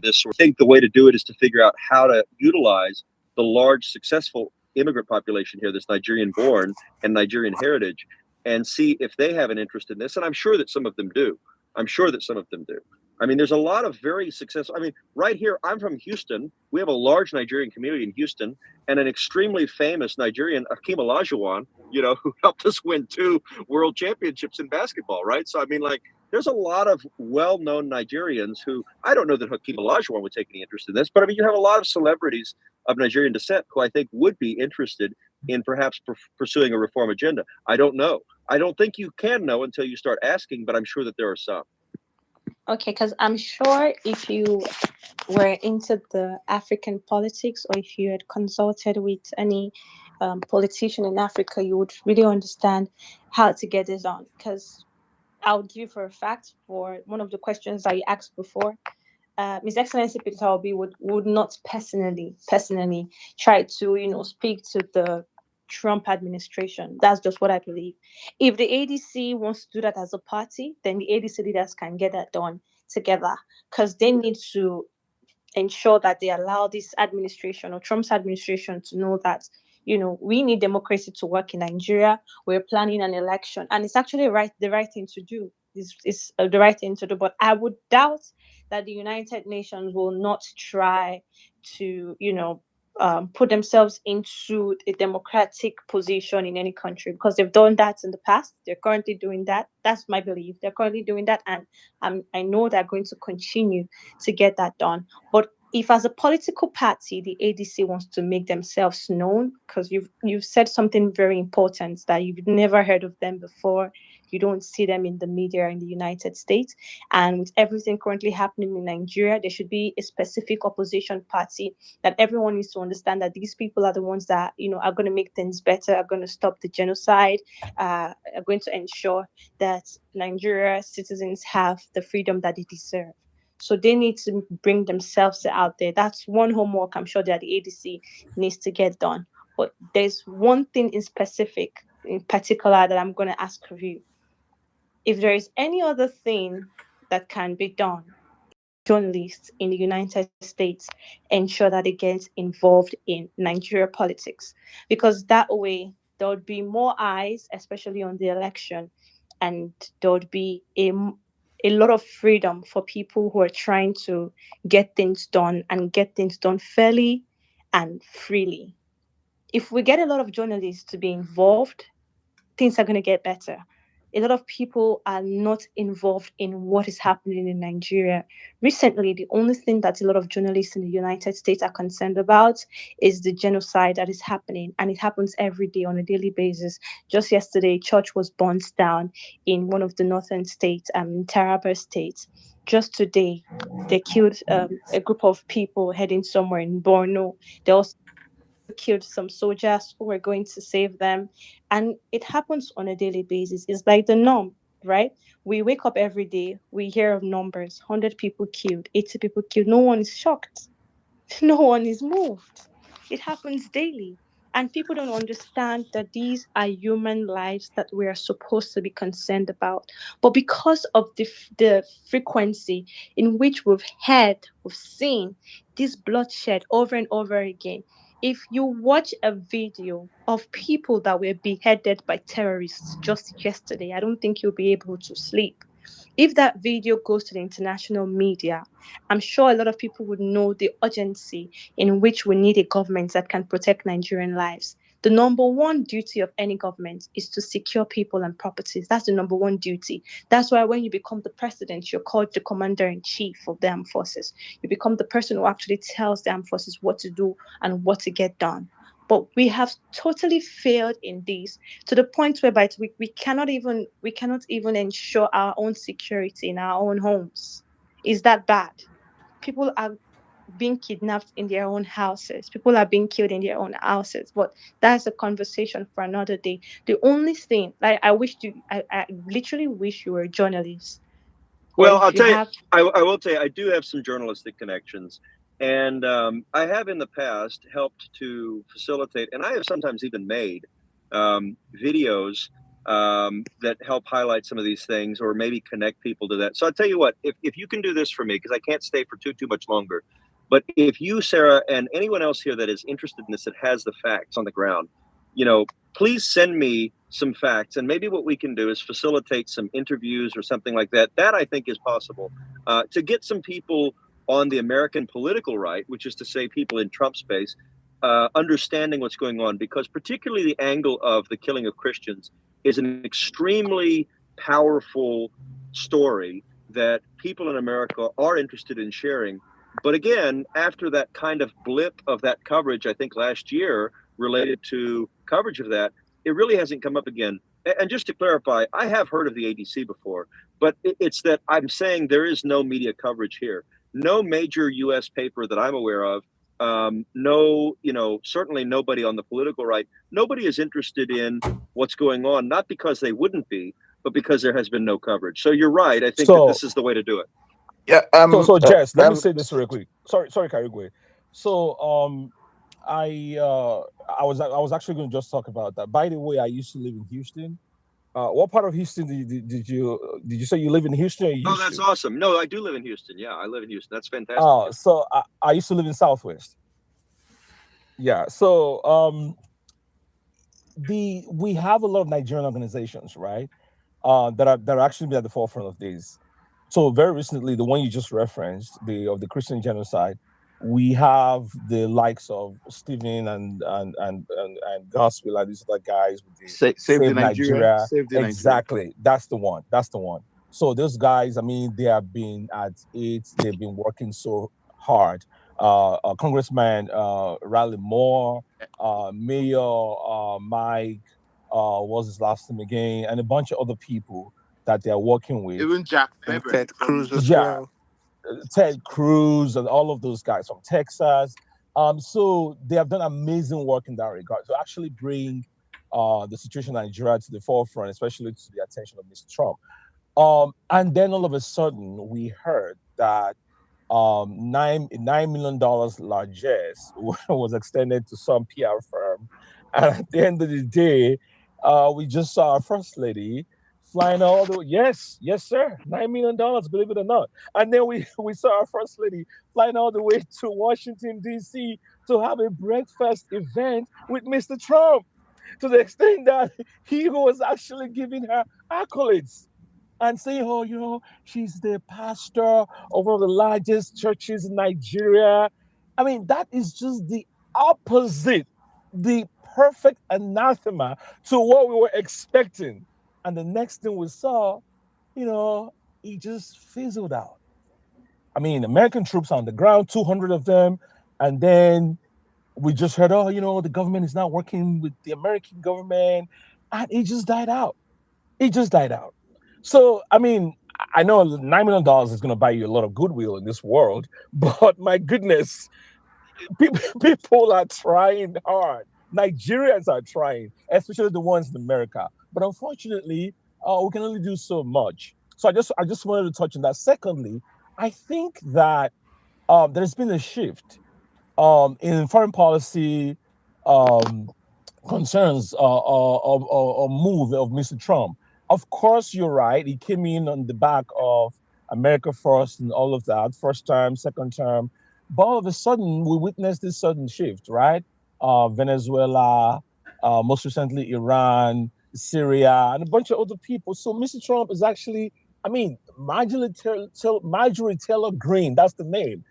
this sort of thing. The way to do it is to figure out how to utilize the large, successful immigrant population here, this Nigerian born and Nigerian heritage, and see if they have an interest in this. And I'm sure that some of them do. I'm sure that some of them do. I mean, there's a lot of very successful. I mean, right here, I'm from Houston. We have a large Nigerian community in Houston, and an extremely famous Nigerian, Akeem Olajuwon, who helped us win 2 world championships in basketball, right? So, I mean, like, there's a lot of well-known Nigerians who, I don't know that Hakeem Olajuwon would take any interest in this, but I mean, you have a lot of celebrities of Nigerian descent who I think would be interested in perhaps pursuing a reform agenda. I don't know. I don't think you can know until you start asking, but I'm sure that there are some. Okay, because I'm sure if you were into the African politics, or if you had consulted with any politician in Africa, you would really understand how to get this on. Because I'll give you for a fact, for one of the questions that you asked before, His Excellency Peter Obi would not personally try to speak to the Trump administration. That's just what I believe. If the ADC wants to do that as a party, then the ADC leaders can get that done together, because they need to ensure that they allow this administration or Trump's administration to know that we need democracy to work in Nigeria. We're planning an election, and it's actually the right thing to do. Is the right thing to do. But I would doubt that the United Nations will not try to put themselves into a democratic position in any country, because they've done that in the past. They're currently doing that. That's my belief. They're currently doing that, and I know they're going to continue to get that done. But if, as a political party, the ADC wants to make themselves known, because you've said something very important, that you've never heard of them before, you don't see them in the media in the United States, and with everything currently happening in Nigeria, there should be a specific opposition party that everyone needs to understand that these people are the ones that are going to make things better, are going to stop the genocide, are going to ensure that Nigeria citizens have the freedom that they deserve. So they need to bring themselves out there. That's one homework I'm sure that the ADC needs to get done. But there's one thing in particular, that I'm going to ask of you. If there is any other thing that can be done, journalists in the United States ensure that they get involved in Nigeria politics, because that way there would be more eyes, especially on the election, and there would be a lot of freedom for people who are trying to get things done, and get things done fairly and freely. If we get a lot of journalists to be involved, things are going to get better. A lot of people are not involved in what is happening in Nigeria. Recently, the only thing that a lot of journalists in the United States are concerned about is the genocide that is happening, and it happens every day on a daily basis. Just yesterday, a church was burnt down in one of the northern states, Taraba State. Just today, they killed a group of people heading somewhere in Borno. They also killed some soldiers who were going to save them. And it happens on a daily basis. It's like the norm, right? We wake up every day, we hear of numbers: 100 people killed, 80 people killed. No one is shocked. No one is moved. It happens daily. And people don't understand that these are human lives that we are supposed to be concerned about. But because of the frequency in which we've seen this bloodshed over and over again, if you watch a video of people that were beheaded by terrorists just yesterday, I don't think you'll be able to sleep. If that video goes to the international media, I'm sure a lot of people would know the urgency in which we need a government that can protect Nigerian lives. The number one duty of any government is to secure people and properties. That's the number one duty. That's why when you become the president, you're called the commander-in-chief of the armed forces. You become the person who actually tells the armed forces what to do and what to get done. But we have totally failed in this, to the point whereby we cannot even ensure our own security in our own homes. Is that bad? People are being kidnapped in their own houses. People are being killed in their own houses. But that's a conversation for another day. The only thing, like, I literally wish you were a journalist. Or Well, if I'll you tell you, have, I will tell you, I do have some journalistic connections. And I have in the past helped to facilitate, and I have sometimes even made videos that help highlight some of these things or maybe connect people to that. So I'll tell you what, if you can do this for me, because I can't stay for too much longer, but if you, Sarah, and anyone else here that is interested in this, that has the facts on the ground, please send me some facts. And maybe what we can do is facilitate some interviews or something like that. That I think is possible to get some people on the American political right, which is to say people in Trump space, understanding what's going on, because particularly the angle of the killing of Christians is an extremely powerful story that people in America are interested in sharing. But again, after that kind of blip of that coverage, I think last year related to coverage of that, it really hasn't come up again. And just to clarify, I have heard of the ADC before, but it's that I'm saying there is no media coverage here. No major U.S. paper that I'm aware of. No, certainly nobody on the political right. Nobody is interested in what's going on, not because they wouldn't be, but because there has been no coverage. So you're right. I think that this is the way to do it. Yeah. So Jess, let me say this real quick. Sorry, Karigwe. So I was actually going to just talk about that. By the way, I used to live in Houston. What part of Houston did you say you live in Houston? Or Oh, that's awesome. No, I do live in Houston. Yeah, I live in Houston. That's fantastic. So I used to live in Southwest. Yeah. So we have a lot of Nigerian organizations, right? That are actually at the forefront of this. So very recently, the one you just referenced, of the Christian genocide, we have the likes of Stephen and Gospel and these other guys with the Save Nigeria. Exactly. That's the one. So those guys, I mean, they have been at it. They've been working so hard. Congressman Riley Moore, Mayor Mike, what's his last name again, and a bunch of other people that they're working with. Even Jack Pepper. Ted Cruz as well. Ted Cruz and all of those guys from Texas. So they have done amazing work in that regard to actually bring the situation in Nigeria to the forefront, especially to the attention of Mr. Trump. And then all of a sudden, we heard that $9 million largesse was extended to some PR firm. And at the end of the day, we just saw our first lady flying all the way. Yes, sir. $9 million, believe it or not. And then we saw our first lady flying all the way to Washington, D.C. to have a breakfast event with Mr. Trump, to the extent that he was actually giving her accolades and saying, oh, she's the pastor of one of the largest churches in Nigeria. I mean, that is just the opposite, the perfect anathema to what we were expecting. And the next thing we saw, he just fizzled out. I mean, American troops on the ground, 200 of them. And then we just heard, the government is not working with the American government. And it just died out. So, I mean, I know $9 million is going to buy you a lot of goodwill in this world, but my goodness, people are trying hard. Nigerians are trying, especially the ones in America. But unfortunately, we can only do so much. So I just wanted to touch on that. Secondly, I think that there's been a shift in foreign policy concerns or move of Mr. Trump. Of course, you're right. He came in on the back of America First and all of that, first term, second term. But all of a sudden, we witnessed this sudden shift, right? Venezuela, most recently Iran, Syria, and a bunch of other people. So Mr. Trump is actually, Marjorie Taylor Greene, that's the name.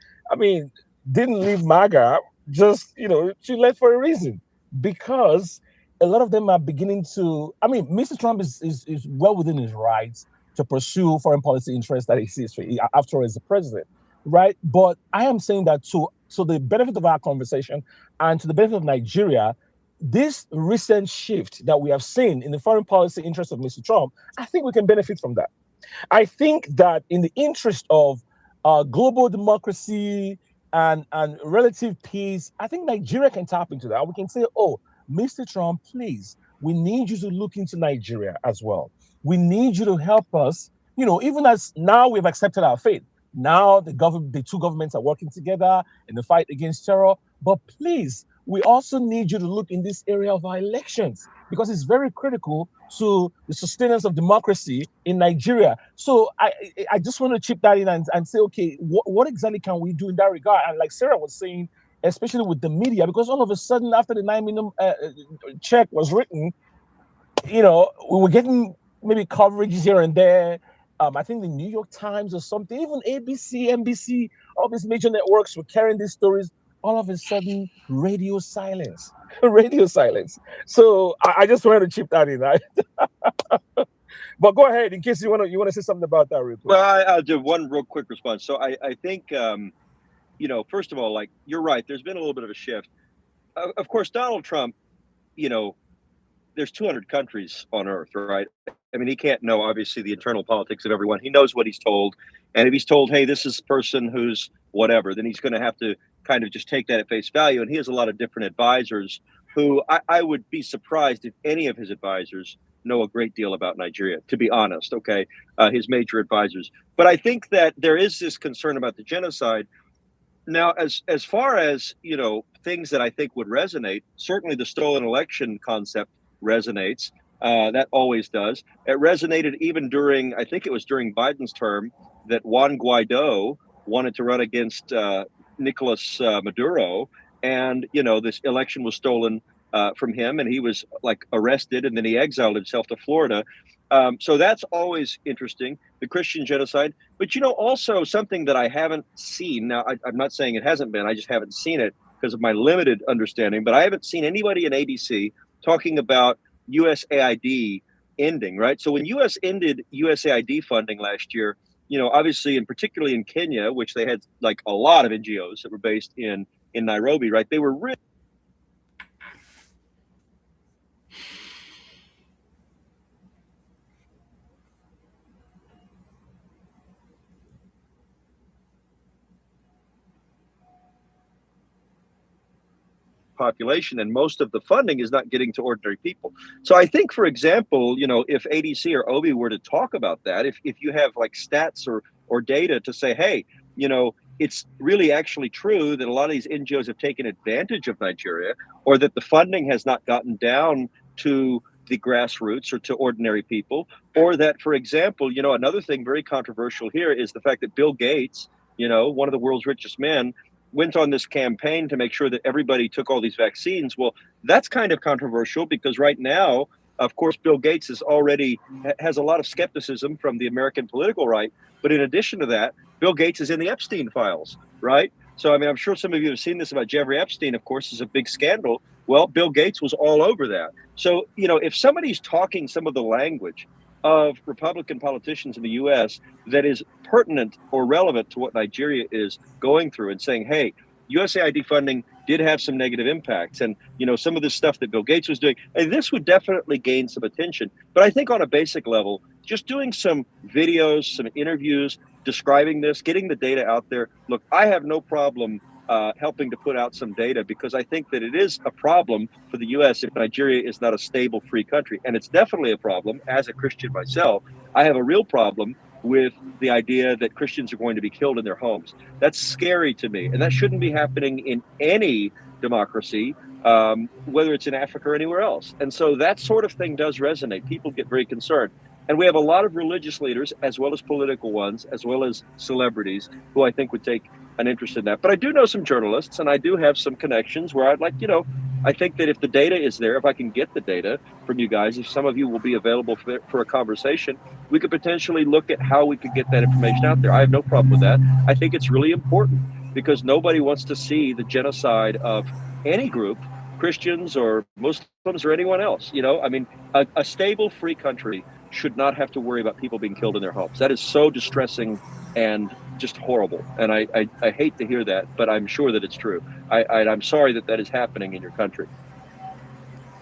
Didn't leave MAGA, just, she left for a reason. Because a lot of them are beginning to, Mr. Trump is well within his rights to pursue foreign policy interests that he sees for, after all, he's the president, right? But I am saying that to the benefit of our conversation and to the benefit of Nigeria, this recent shift that we have seen in the foreign policy interests of Mr. Trump, I think we can benefit from that. I think that in the interest of global democracy and relative peace, I think Nigeria can tap into that. We can say, Mr. Trump, please, we need you to look into Nigeria as well. We need you to help us, even as now we've accepted our fate. Now the two governments are working together in the fight against terror. But please, we also need you to look in this area of our elections because it's very critical to the sustenance of democracy in Nigeria. So I just want to chip that in and say, okay, what exactly can we do in that regard? And like Sarah was saying, especially with the media, because all of a sudden after the 9 million check was written, we were getting maybe coverages here and there. I think the New York Times or something, even ABC, NBC, all these major networks were carrying these stories. All of a sudden, radio silence, radio silence. So I just wanted to chip that in, right? But go ahead in case you want to say something about that real quick. Well, I'll do one real quick response. So I think, first of all, like you're right, there's been a little bit of a shift. Of course, Donald Trump, there's 200 countries on earth, right? I mean, he can't know, obviously, the internal politics of everyone. He knows what he's told. And if he's told, hey, this is the person who's whatever, then he's going to have to kind of just take that at face value. And he has a lot of different advisors who I would be surprised if any of his advisors know a great deal about Nigeria, to be honest, okay, his major advisors. But I think that there is this concern about the genocide. Now, as far as, things that I think would resonate, certainly the stolen election concept resonates. That always does. It resonated even during, I think it was during Biden's term, that Juan Guaido wanted to run against Nicolas Maduro. And, this election was stolen from him, and he was like arrested, and then he exiled himself to Florida. So that's always interesting, the Christian genocide. But, also something that I haven't seen. Now, I'm not saying it hasn't been. I just haven't seen it because of my limited understanding. But I haven't seen anybody in ABC talking about USAID ending, right? So when US ended USAID funding last year, obviously, and particularly in Kenya, which they had like a lot of NGOs that were based in Nairobi, right? They were really population, and most of the funding is not getting to ordinary people. So I think, for example, if ADC or OBI were to talk about that, if you have like stats or data to say, hey, it's really actually true that a lot of these NGOs have taken advantage of Nigeria, or that the funding has not gotten down to the grassroots or to ordinary people, or that, for example, another thing very controversial here is the fact that Bill Gates, one of the world's richest men, went on this campaign to make sure that everybody took all these vaccines. Well, that's kind of controversial because right now, of course, Bill Gates has a lot of skepticism from the American political right. But in addition to that, Bill Gates is in the Epstein files, right? So, I mean, I'm sure some of you have seen this about Jeffrey Epstein, of course, is a big scandal. Well, Bill Gates was all over that. So, if somebody's talking some of the language of Republican politicians in the U.S. that is pertinent or relevant to what Nigeria is going through and saying, hey, USAID funding did have some negative impacts. And, some of the stuff that Bill Gates was doing, and this would definitely gain some attention. But I think on a basic level, just doing some videos, some interviews, describing this, getting the data out there. Look, I have no problem helping to put out some data because I think that it is a problem for the U.S. if Nigeria is not a stable, free country. And it's definitely a problem. As a Christian myself, I have a real problem with the idea that Christians are going to be killed in their homes. That's scary to me. And that shouldn't be happening in any democracy, whether it's in Africa or anywhere else. And so that sort of thing does resonate. People get very concerned. And we have a lot of religious leaders, as well as political ones, as well as celebrities, who I think would take an interest in that. But I do know some journalists, and I do have some connections where I'd like, I think that if the data is there, if I can get the data from you guys, if some of you will be available for a conversation, we could potentially look at how we could get that information out there. I have no problem with that. I think it's really important because nobody wants to see the genocide of any group, Christians or Muslims or anyone else. I mean, a stable, free country should not have to worry about people being killed in their homes. That is so distressing and just horrible. And I hate to hear that, but I'm sure that it's true. I'm sorry that is happening in your country.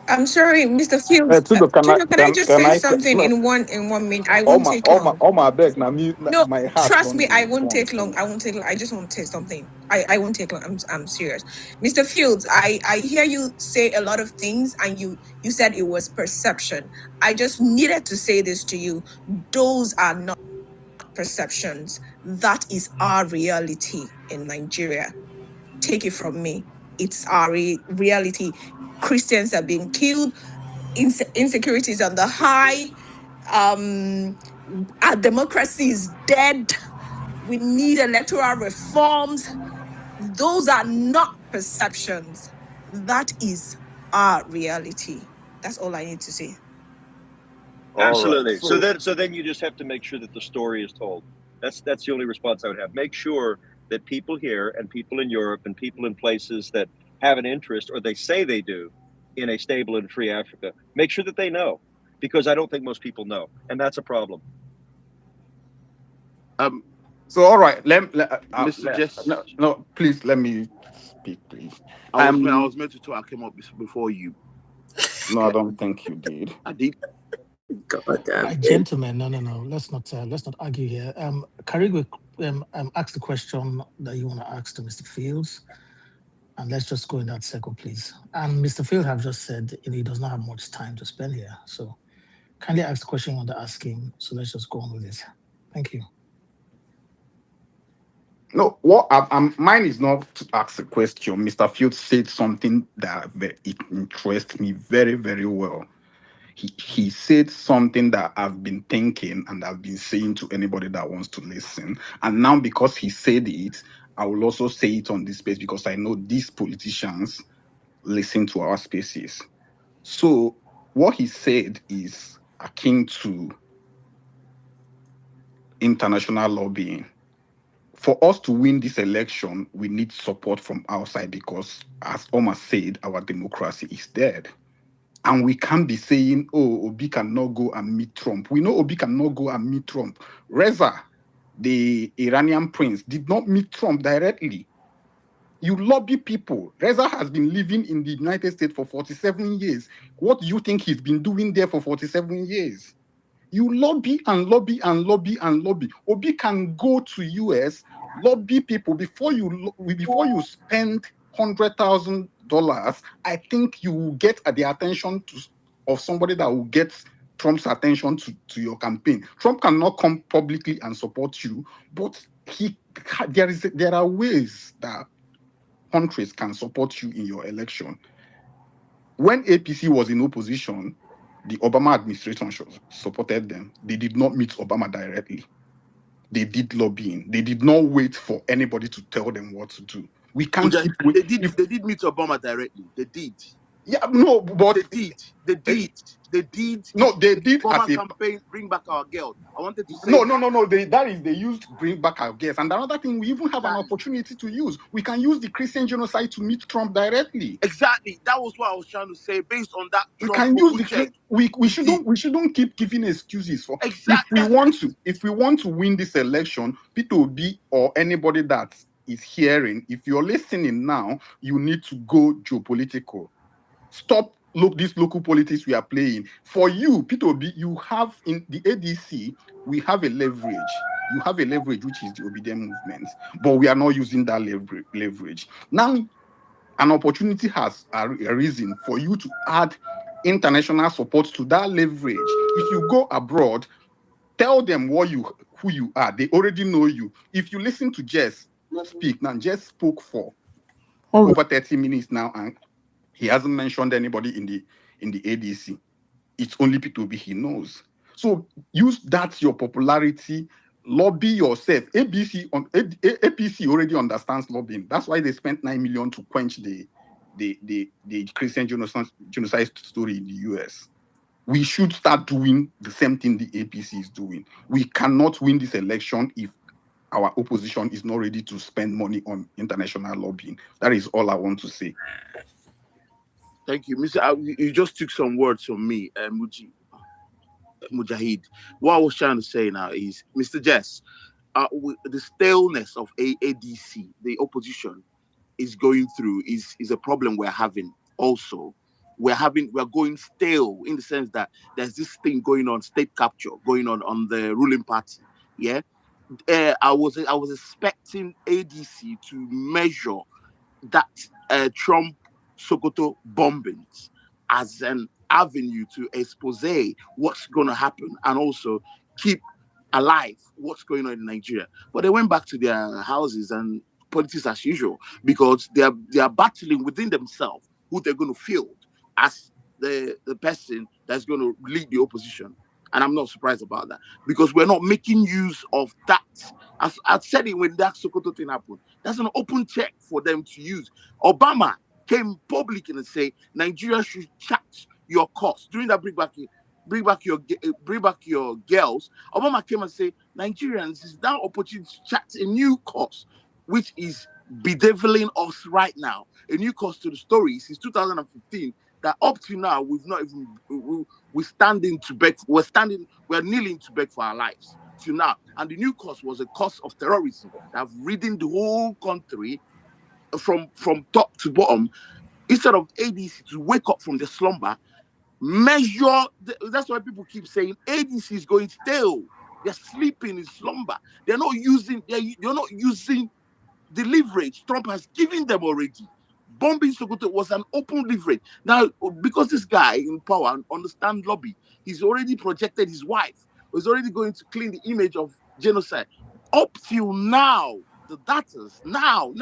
I'm sorry, Mr. Fields. Tudo, can I just say something in one minute? I won't take long. My beg, now No, my heart trust me, don't I won't take respond. long. I won't take long. I just want to say something. I won't take long. I'm serious. Mr. Fields, I hear you say a lot of things and you said it was perception. I just needed to say this to you. Those are not perceptions. That is our reality in Nigeria. Take it from me. it's our reality. Christians are being killed, insecurity is on the high, our democracy is dead, we need electoral reforms. Those are not perceptions. That is our reality. That's all I need to say. Absolutely. So then you just have to make sure that the story is told. That's the only response I would have. Make sure that people here and people in Europe and people in places that have an interest, or they say they do, in a stable and free Africa, make sure that they know, because I don't think most people know, and that's a problem. So all right, Mr. Jess, no, please let me speak, please. I was meant to talk. I came up before you. No, I don't think you did. I did. God damn. Gentlemen, no. Let's not argue here. Karigwe ask the question that you want to ask to Mr. Fields, and let's just go in that circle, please. And Mr. Fields have just said he does not have much time to spend here, so kindly ask the question you want to ask him. So let's just go on with it. Thank you. No, mine is not to ask a question. Mr. Fields said something that it interests me very, very well. He said something that I've been thinking and I've been saying to anybody that wants to listen. And now because he said it, I will also say it on this space because I know these politicians listen to our spaces. So what he said is akin to international lobbying. For us to win this election, we need support from outside because, as Omar said, our democracy is dead. And we can't be saying, oh, Obi cannot go and meet Trump. We know Obi cannot go and meet Trump. Reza, the Iranian prince, did not meet Trump directly. You lobby people. Reza has been living in the United States for 47 years. What do you think he's been doing there for 47 years? You lobby and lobby and lobby and lobby. Obi can go to US, lobby people before you spend $100,000. I think you will get the attention of somebody that will get Trump's attention to your campaign. Trump cannot come publicly and support you, but there are ways that countries can support you in your election. When APC was in opposition, the Obama administration supported them. They did not meet Obama directly. They did lobbying. They did not wait for anybody to tell them what to do. We can't keep waiting. They did meet Obama directly. They did. Yeah, no, but they did. No, they did. Obama campaign, bring back our girl. I wanted to say no. They used bring back our girls. And another thing, we even have an opportunity to use. We can use the Christian genocide to meet Trump directly. Exactly. That was what I was trying to say. Based on that, we can use the. We shouldn't keep giving excuses for. Exactly. If we want to win this election, P2B or anybody that is hearing, if you're listening now, you need to go geopolitical. Stop these local politics we are playing. For you, P2B, you have in the ADC, we have a leverage. You have a leverage, which is the obedient movement, but we are not using that leverage. Now, an opportunity has arisen for you to add international support to that leverage. If you go abroad, tell them who you are. They already know you. If you listen to Jess speak, now Jess spoke for over 30 minutes now, and he hasn't mentioned anybody in the ADC. It's only P2B he knows. So use that your popularity, lobby yourself. APC already understands lobbying. That's why they spent $9 million to quench the Christian genocide story in the US. We should start doing the same thing the APC is doing. We cannot win this election if our opposition is not ready to spend money on international lobbying. That is all I want to say. Thank you, Mr. You just took some words from me, Mujahid. What I was trying to say now is, Mr. Jess, the staleness of ADC, the opposition, is going through is a problem we're having. Also, we're going stale in the sense that there's this thing going on, state capture going on the ruling party. Yeah, I was expecting ADC to measure that Trump Sokoto bombings as an avenue to expose what's going to happen and also keep alive what's going on in Nigeria. But they went back to their houses and politics as usual, because they are battling within themselves who they're going to field as the person that's going to lead the opposition. And I'm not surprised about that, because we're not making use of that. As I said it when that Sokoto thing happened, that's an open check for them to use. Obama came public and say Nigeria should charge your costs during that bring back your girls. Obama came and say Nigerians is now opportunity to chart a new course, which is bedeviling us right now. A new course to the story since 2015 that up to now we've not even we're kneeling to beg for our lives till now. And the new course was a course of terrorism that have ridden the whole country from top to bottom. Instead of ADC to wake up from the slumber, that's why people keep saying ADC is going stale. They're sleeping in slumber. They're not using the leverage Trump has given them already. Bombing Sokoto was an open leverage. Now, because this guy in power understands lobby, he's already projected his wife. He's already going to clean the image of genocide. Up till now, the datas now,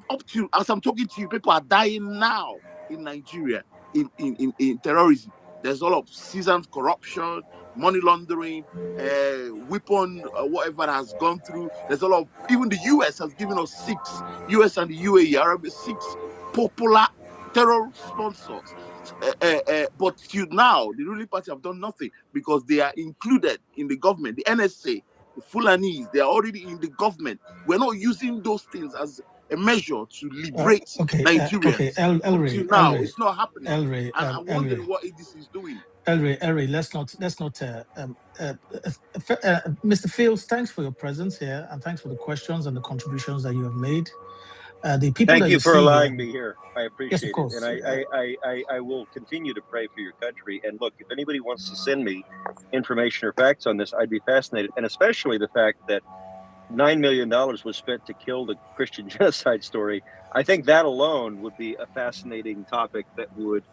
up to as I'm talking to you, people are dying now in Nigeria in terrorism. There's a lot of seasoned corruption, money laundering, weapon, whatever has gone through. There's a lot of, even the US has given us US and the UAE, Arab, 6 popular terror sponsors. But till now, the ruling party have done nothing because they are included in the government. The NSA, the Fulanese, they are already in the government. We're not using those things as a measure to liberate Nigerians. Up till now, it's not happening. And I'm wondering what ADC is doing. Elray, let's not. Mr. Fields, thanks for your presence here, and thanks for the questions and the contributions that you have made. The people Thank that you for allowing here, me here. I appreciate yes, of course. it, and I will continue to pray for your country. And look, if anybody wants to send me information or facts on this, I'd be fascinated, and especially the fact that $9 million was spent to kill the Christian genocide story. I think that alone would be a fascinating topic that would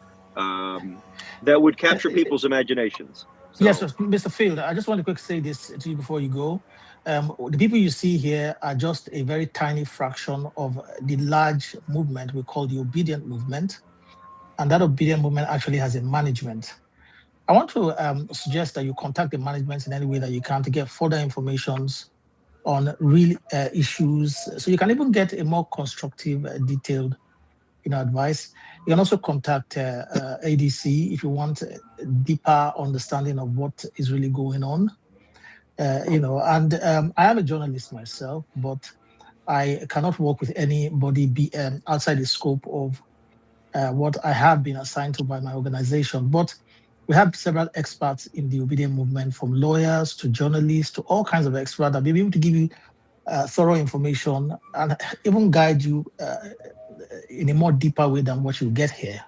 capture people's imaginations. So. Yes, Mr. Field, I just want to quickly say this to you before you go. The people you see here are just a very tiny fraction of the large movement we call the obedient movement. And that obedient movement actually has a management. I want to suggest that you contact the management in any way that you can to get further information on real issues. So you can even get a more constructive, detailed advice. You can also contact ADC if you want a deeper understanding of what is really going on. And I am a journalist myself, but I cannot work with anybody outside the scope of what I have been assigned to by my organization. But we have several experts in the obedient movement, from lawyers to journalists to all kinds of experts that will be able to give you thorough information and even guide you in a more deeper way than what you get here.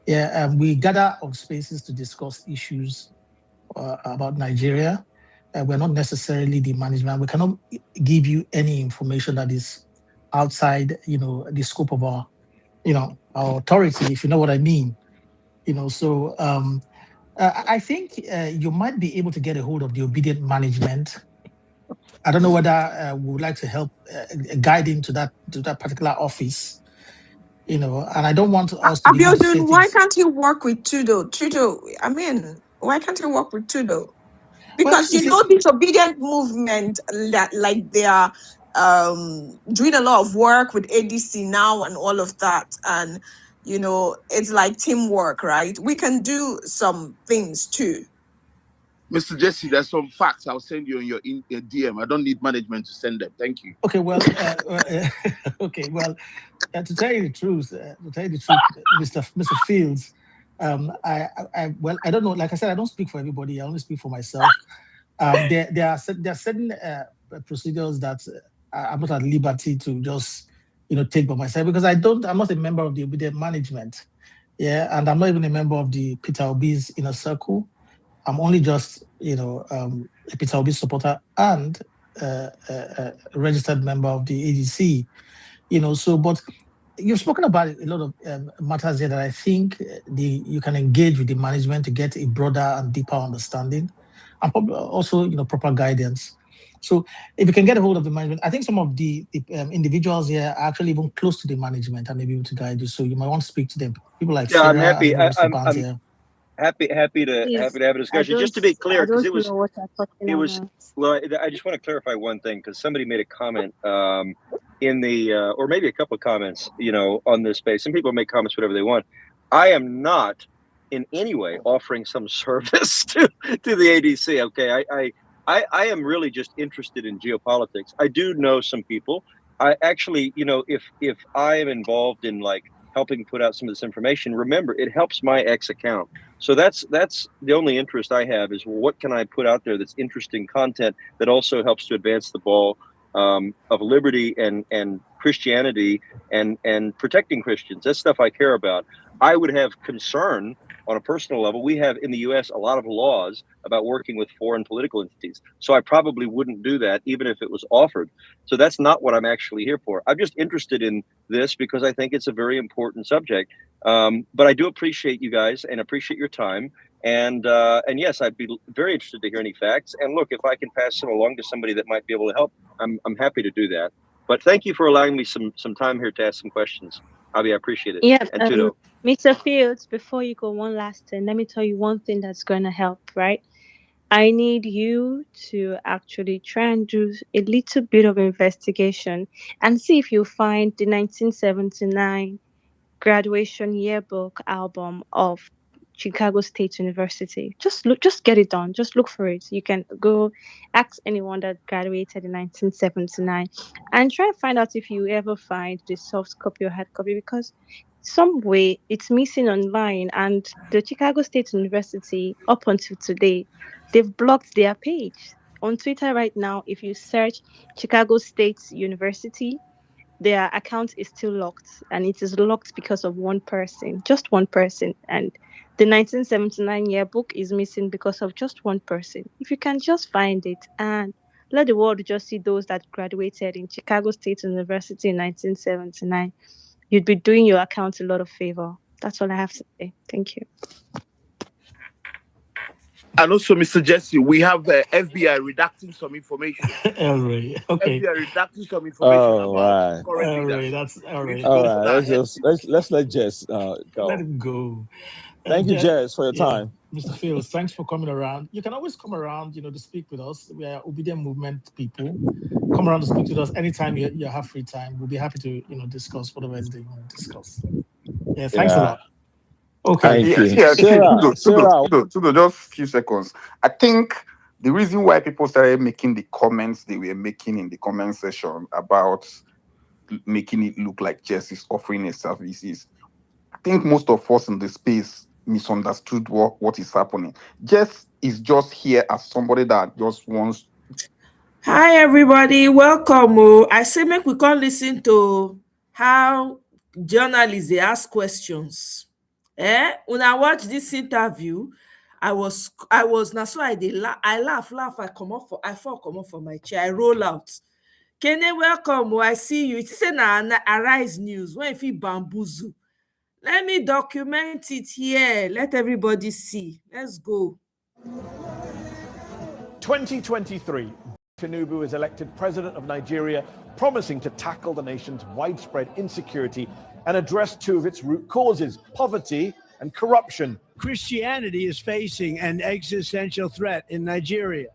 We gather on spaces to discuss issues about Nigeria. We're not necessarily the management. We cannot give you any information that is outside, the scope of our authority, if you know what I mean. So I think you might be able to get a hold of the obedient management. I don't know whether we would like to help guide him to that particular office. And I don't want us to be Abiodun, why can't you work with Trudeau? Why can't you work with Trudeau? Because this obedient movement, like they are doing a lot of work with ADC now and all of that, and it's like teamwork, right? We can do some things too. Mr. Jesse, there's some facts I'll send you in your DM. I don't need management to send them. Thank you. Okay, well, to tell you the truth, Mr. Fields, I don't know. Like I said, I don't speak for everybody. I only speak for myself. There are certain procedures that I'm not at liberty to just take by myself, because I'm not a member of the obedient management. Yeah, and I'm not even a member of the Peter Obi's inner circle. I'm only just a Peter Obi supporter and a registered member of the ADC. But you've spoken about a lot of matters here that I think you can engage with the management to get a broader and deeper understanding, and also proper guidance. So if you can get a hold of the management, I think some of the individuals here are actually even close to the management and maybe able to guide you. So you might want to speak to them. People like Yeah, I'm Sarah happy. and even Mr. Barnes here. Happy to Please, have a discussion. Just to be clear, because it was know what you're talking about. well, I just want to clarify one thing, because somebody made a comment in the or maybe a couple of comments, on this space. Some people make comments whatever they want. I am not in any way offering some service to the ADC. Okay, I am really just interested in geopolitics. I do know some people. I actually, if I am involved in like helping put out some of this information, remember, it helps my X account. So that's the only interest I have is, well, what can I put out there that's interesting content that also helps to advance the ball of liberty and Christianity and protecting Christians. That's stuff I care about. I would have concern on a personal level. We have in the U.S. a lot of laws about working with foreign political entities. So I probably wouldn't do that even if it was offered. So that's not what I'm actually here for. I'm just interested in this because I think it's a very important subject. But I do appreciate you guys and appreciate your time. And yes, I'd be very interested to hear any facts. And look, if I can pass them along to somebody that might be able to help, I'm happy to do that. But thank you for allowing me some time here to ask some questions. Avi, I appreciate it. Yeah, And Tudo. Mr. Fields, before you go, one last thing. Let me tell you one thing that's going to help, right? I need you to actually try and do a little bit of investigation and see if you find the 1979 graduation yearbook album of Chicago State University. Just get it done. Just look for it. You can go ask anyone that graduated in 1979 and try and find out if you ever find the soft copy or hard copy, because some way it's missing online. And the Chicago State University, up until today, they've blocked their page on Twitter right now. If you search Chicago State University, their account is still locked, and it is locked because of one person, just one person. And the 1979 yearbook is missing because of just one person. If you can just find it and let the world just see those that graduated in Chicago State University in 1979, you'd be doing your account a lot of favor. That's all I have to say. Thank you. And also, Mr. Jesse, we have FBI redacting some information. Elroy, okay. FBI redacting some information about current Elroy, leaders. that's Elroy. All right, let's let Jess go. Let him go. Thank you, Jess, for your time. Mr. Fields, thanks for coming around. You can always come around, to speak with us. We are obedient movement people. Come around to speak with us anytime you have free time. We'll be happy to discuss whatever it is that you want to discuss. Yeah, thanks a lot. Okay. Tudo, just a few seconds. I think the reason why people started making the comments they were making in the comment section about making it look like Jess is offering a service is, I think most of us in the space misunderstood what is happening. Jess is just here as somebody that just wants. Hi everybody, welcome. I say make we come listen to how journalists they ask questions. When I watch this interview, I was now, so I laugh, I fall come off from my chair, I roll out. Kene, welcome. I see you. It's an Arise News. When if you bamboozle, let me document it here. Let everybody see. Let's go. 2023. Tinubu is elected president of Nigeria, promising to tackle the nation's widespread insecurity and address two of its root causes, poverty and corruption. Christianity is facing an existential threat in Nigeria.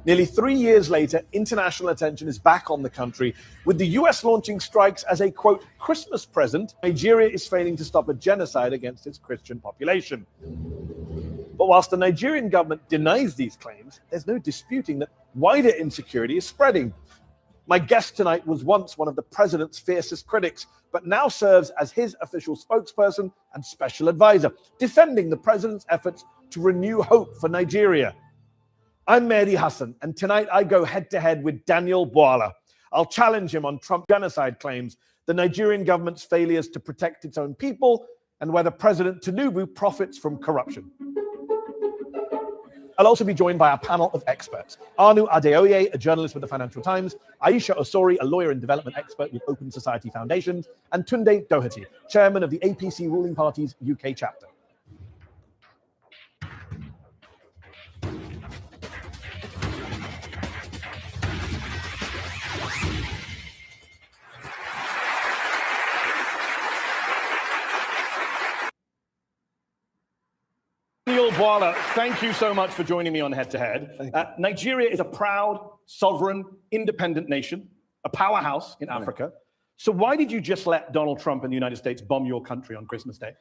Nearly 3 years later, international attention is back on the country, with the US launching strikes as a, quote, Christmas present. Nigeria is failing to stop a genocide against its Christian population. But whilst the Nigerian government denies these claims, there's no disputing that wider insecurity is spreading. My guest tonight was once one of the president's fiercest critics, but now serves as his official spokesperson and special advisor, defending the president's efforts to renew hope for Nigeria. I'm Mehdi Hassan, and tonight I go head-to-head with Daniel Bwala. I'll challenge him on Trump genocide claims, the Nigerian government's failures to protect its own people, and whether President Tinubu profits from corruption. I'll also be joined by a panel of experts. Anu Adeoye, a journalist with the Financial Times, Aisha Osori, a lawyer and development expert with Open Society Foundations, and Tunde Doherty, chairman of the APC ruling party's UK chapter. Bwala, thank you so much for joining me on Head to Head. Nigeria is a proud, sovereign, independent nation, a powerhouse in Africa. So why did you just let Donald Trump and the United States bomb your country on Christmas Day?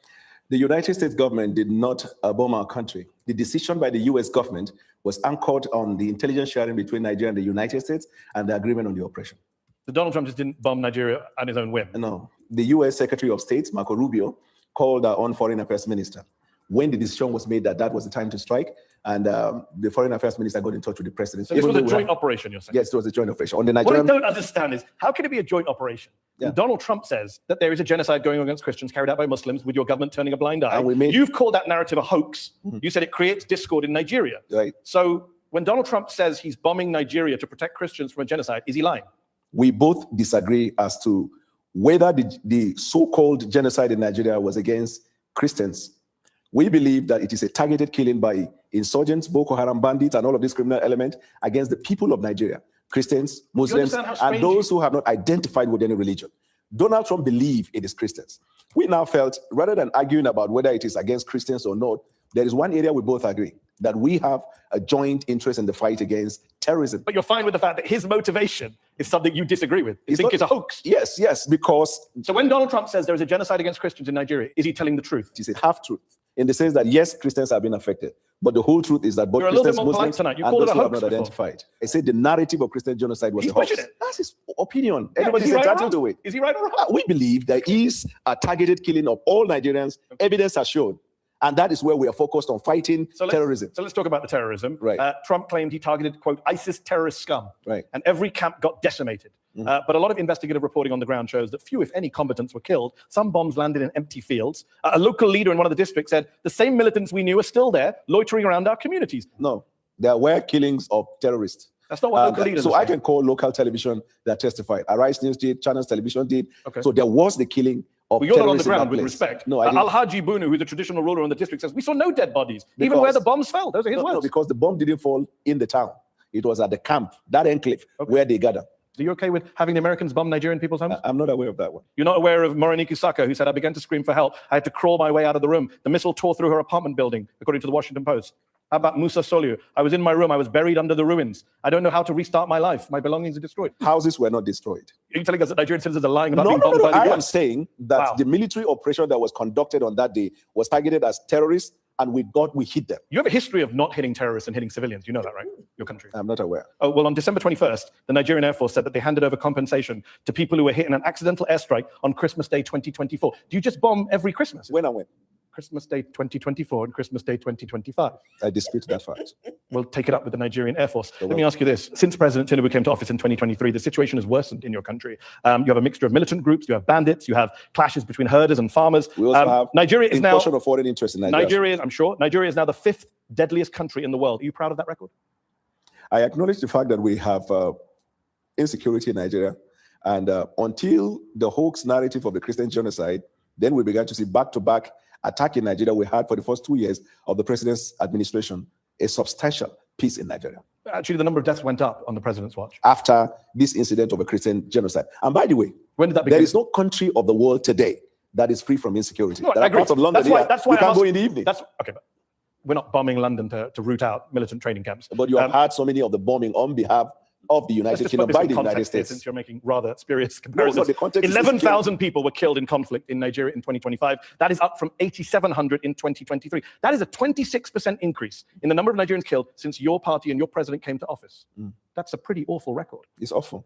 The United States government did not bomb our country. The decision by the US government was anchored on the intelligence sharing between Nigeria and the United States and the agreement on the operation. So Donald Trump just didn't bomb Nigeria on his own whim? No. The US Secretary of State, Marco Rubio, called our own foreign affairs minister when the decision was made that that was the time to strike, and the foreign affairs minister got in touch with the president. So this was a joint operation, you're saying? Yes, it was a joint operation. On the Nigerian... What I don't understand is, how can it be a joint operation? Yeah. Donald Trump says that there is a genocide going on against Christians carried out by Muslims with your government turning a blind eye. You've called that narrative a hoax. You said it creates discord in Nigeria. Right. So when Donald Trump says he's bombing Nigeria to protect Christians from a genocide, is he lying? We both disagree as to whether the so-called genocide in Nigeria was against Christians. We believe that it is a targeted killing by insurgents, Boko Haram bandits, and all of these criminal elements against the people of Nigeria, Christians, Muslims, and those who have not identified with any religion. Donald Trump believed it is Christians. We now felt, rather than arguing about whether it is against Christians or not, there is one area we both agree, that we have a joint interest in the fight against terrorism. But you're fine with the fact that his motivation is something you disagree with. You think it's a hoax? Yes, because... So when Donald Trump says there is a genocide against Christians in Nigeria, is he telling the truth? It is a half-truth, in the sense that, yes, Christians have been affected, but the whole truth is that both Christians, Muslims, and those who have not identified. I said the narrative of Christian genocide was a hoax. That's his opinion. Everybody's entitled to it. Is he right or wrong? We believe there is a targeted killing of all Nigerians. Evidence has shown. And that is where we are focused on fighting terrorism. So let's talk about the terrorism. Right. Trump claimed he targeted, quote, ISIS terrorist scum. Right. And every camp got decimated. But a lot of investigative reporting on the ground shows that few, if any, combatants were killed. Some bombs landed in empty fields. A local leader in one of the districts said, the same militants we knew are still there, loitering around our communities. No, there were killings of terrorists. That's not what local leaders So I can call local television that testified. Arise News did, Channels Television did. Okay. So there was the killing of well, you're not on the ground, with respect. No, Al-Haji Bunu, who's a traditional ruler in the district, says, we saw no dead bodies, even where the bombs fell. Those are his words. No, because the bomb didn't fall in the town. It was at the camp, that enclave, where they gathered. Are you okay with having the Americans bomb Nigerian people's homes? I'm not aware of that one. You're not aware of Morenike Saka, who said, I began to scream for help. I had to crawl my way out of the room. The missile tore through her apartment building, according to the Washington Post. How about Musa Soliu? I was in my room. I was buried under the ruins. I don't know how to restart my life. My belongings are destroyed. Houses were not destroyed. Are you telling us that Nigerian citizens are lying about being bombed by the US? I am saying that the military operation that was conducted on that day was targeted as terrorists, and we hit them. You have a history of not hitting terrorists and hitting civilians. You know that, right? Your country. I'm not aware. Oh, well, on December 21st, the Nigerian Air Force said that they handed over compensation to people who were hit in an accidental airstrike on Christmas Day 2024. Do you just bomb every Christmas? When and when? Christmas Day 2024 and Christmas Day 2025. I dispute that fact. We'll take it up with the Nigerian Air Force. Let me ask you this. Since President Tinubu came to office in 2023, the situation has worsened in your country. You have a mixture of militant groups, you have bandits, you have clashes between herders and farmers. We also have Nigeria is now of foreign interest in Nigeria. Nigeria is now the 5th deadliest country in the world. Are you proud of that record? I acknowledge the fact that we have insecurity in Nigeria. And until the hoax narrative of the Christian genocide, then we began to see back-to-back attack in Nigeria. We had for the first 2 years of the president's administration a substantial peace in Nigeria. Actually, the number of deaths went up on the president's watch. After this incident of a Christian genocide. And by the way, when did that begin? There is no country of the world today that is free from insecurity. No, I agree. Parts of London, that's why you can't go in the evening. Okay, but we're not bombing London to root out militant training camps. But you have had so many of the bombing on behalf of the United Kingdom by the United States. Since you're making rather spurious comparisons. No, 11,000 people were killed in conflict in Nigeria in 2025. That is up from 8,700 in 2023. That is a 26% increase in the number of Nigerians killed since your party and your president came to office. That's a pretty awful record. It's awful.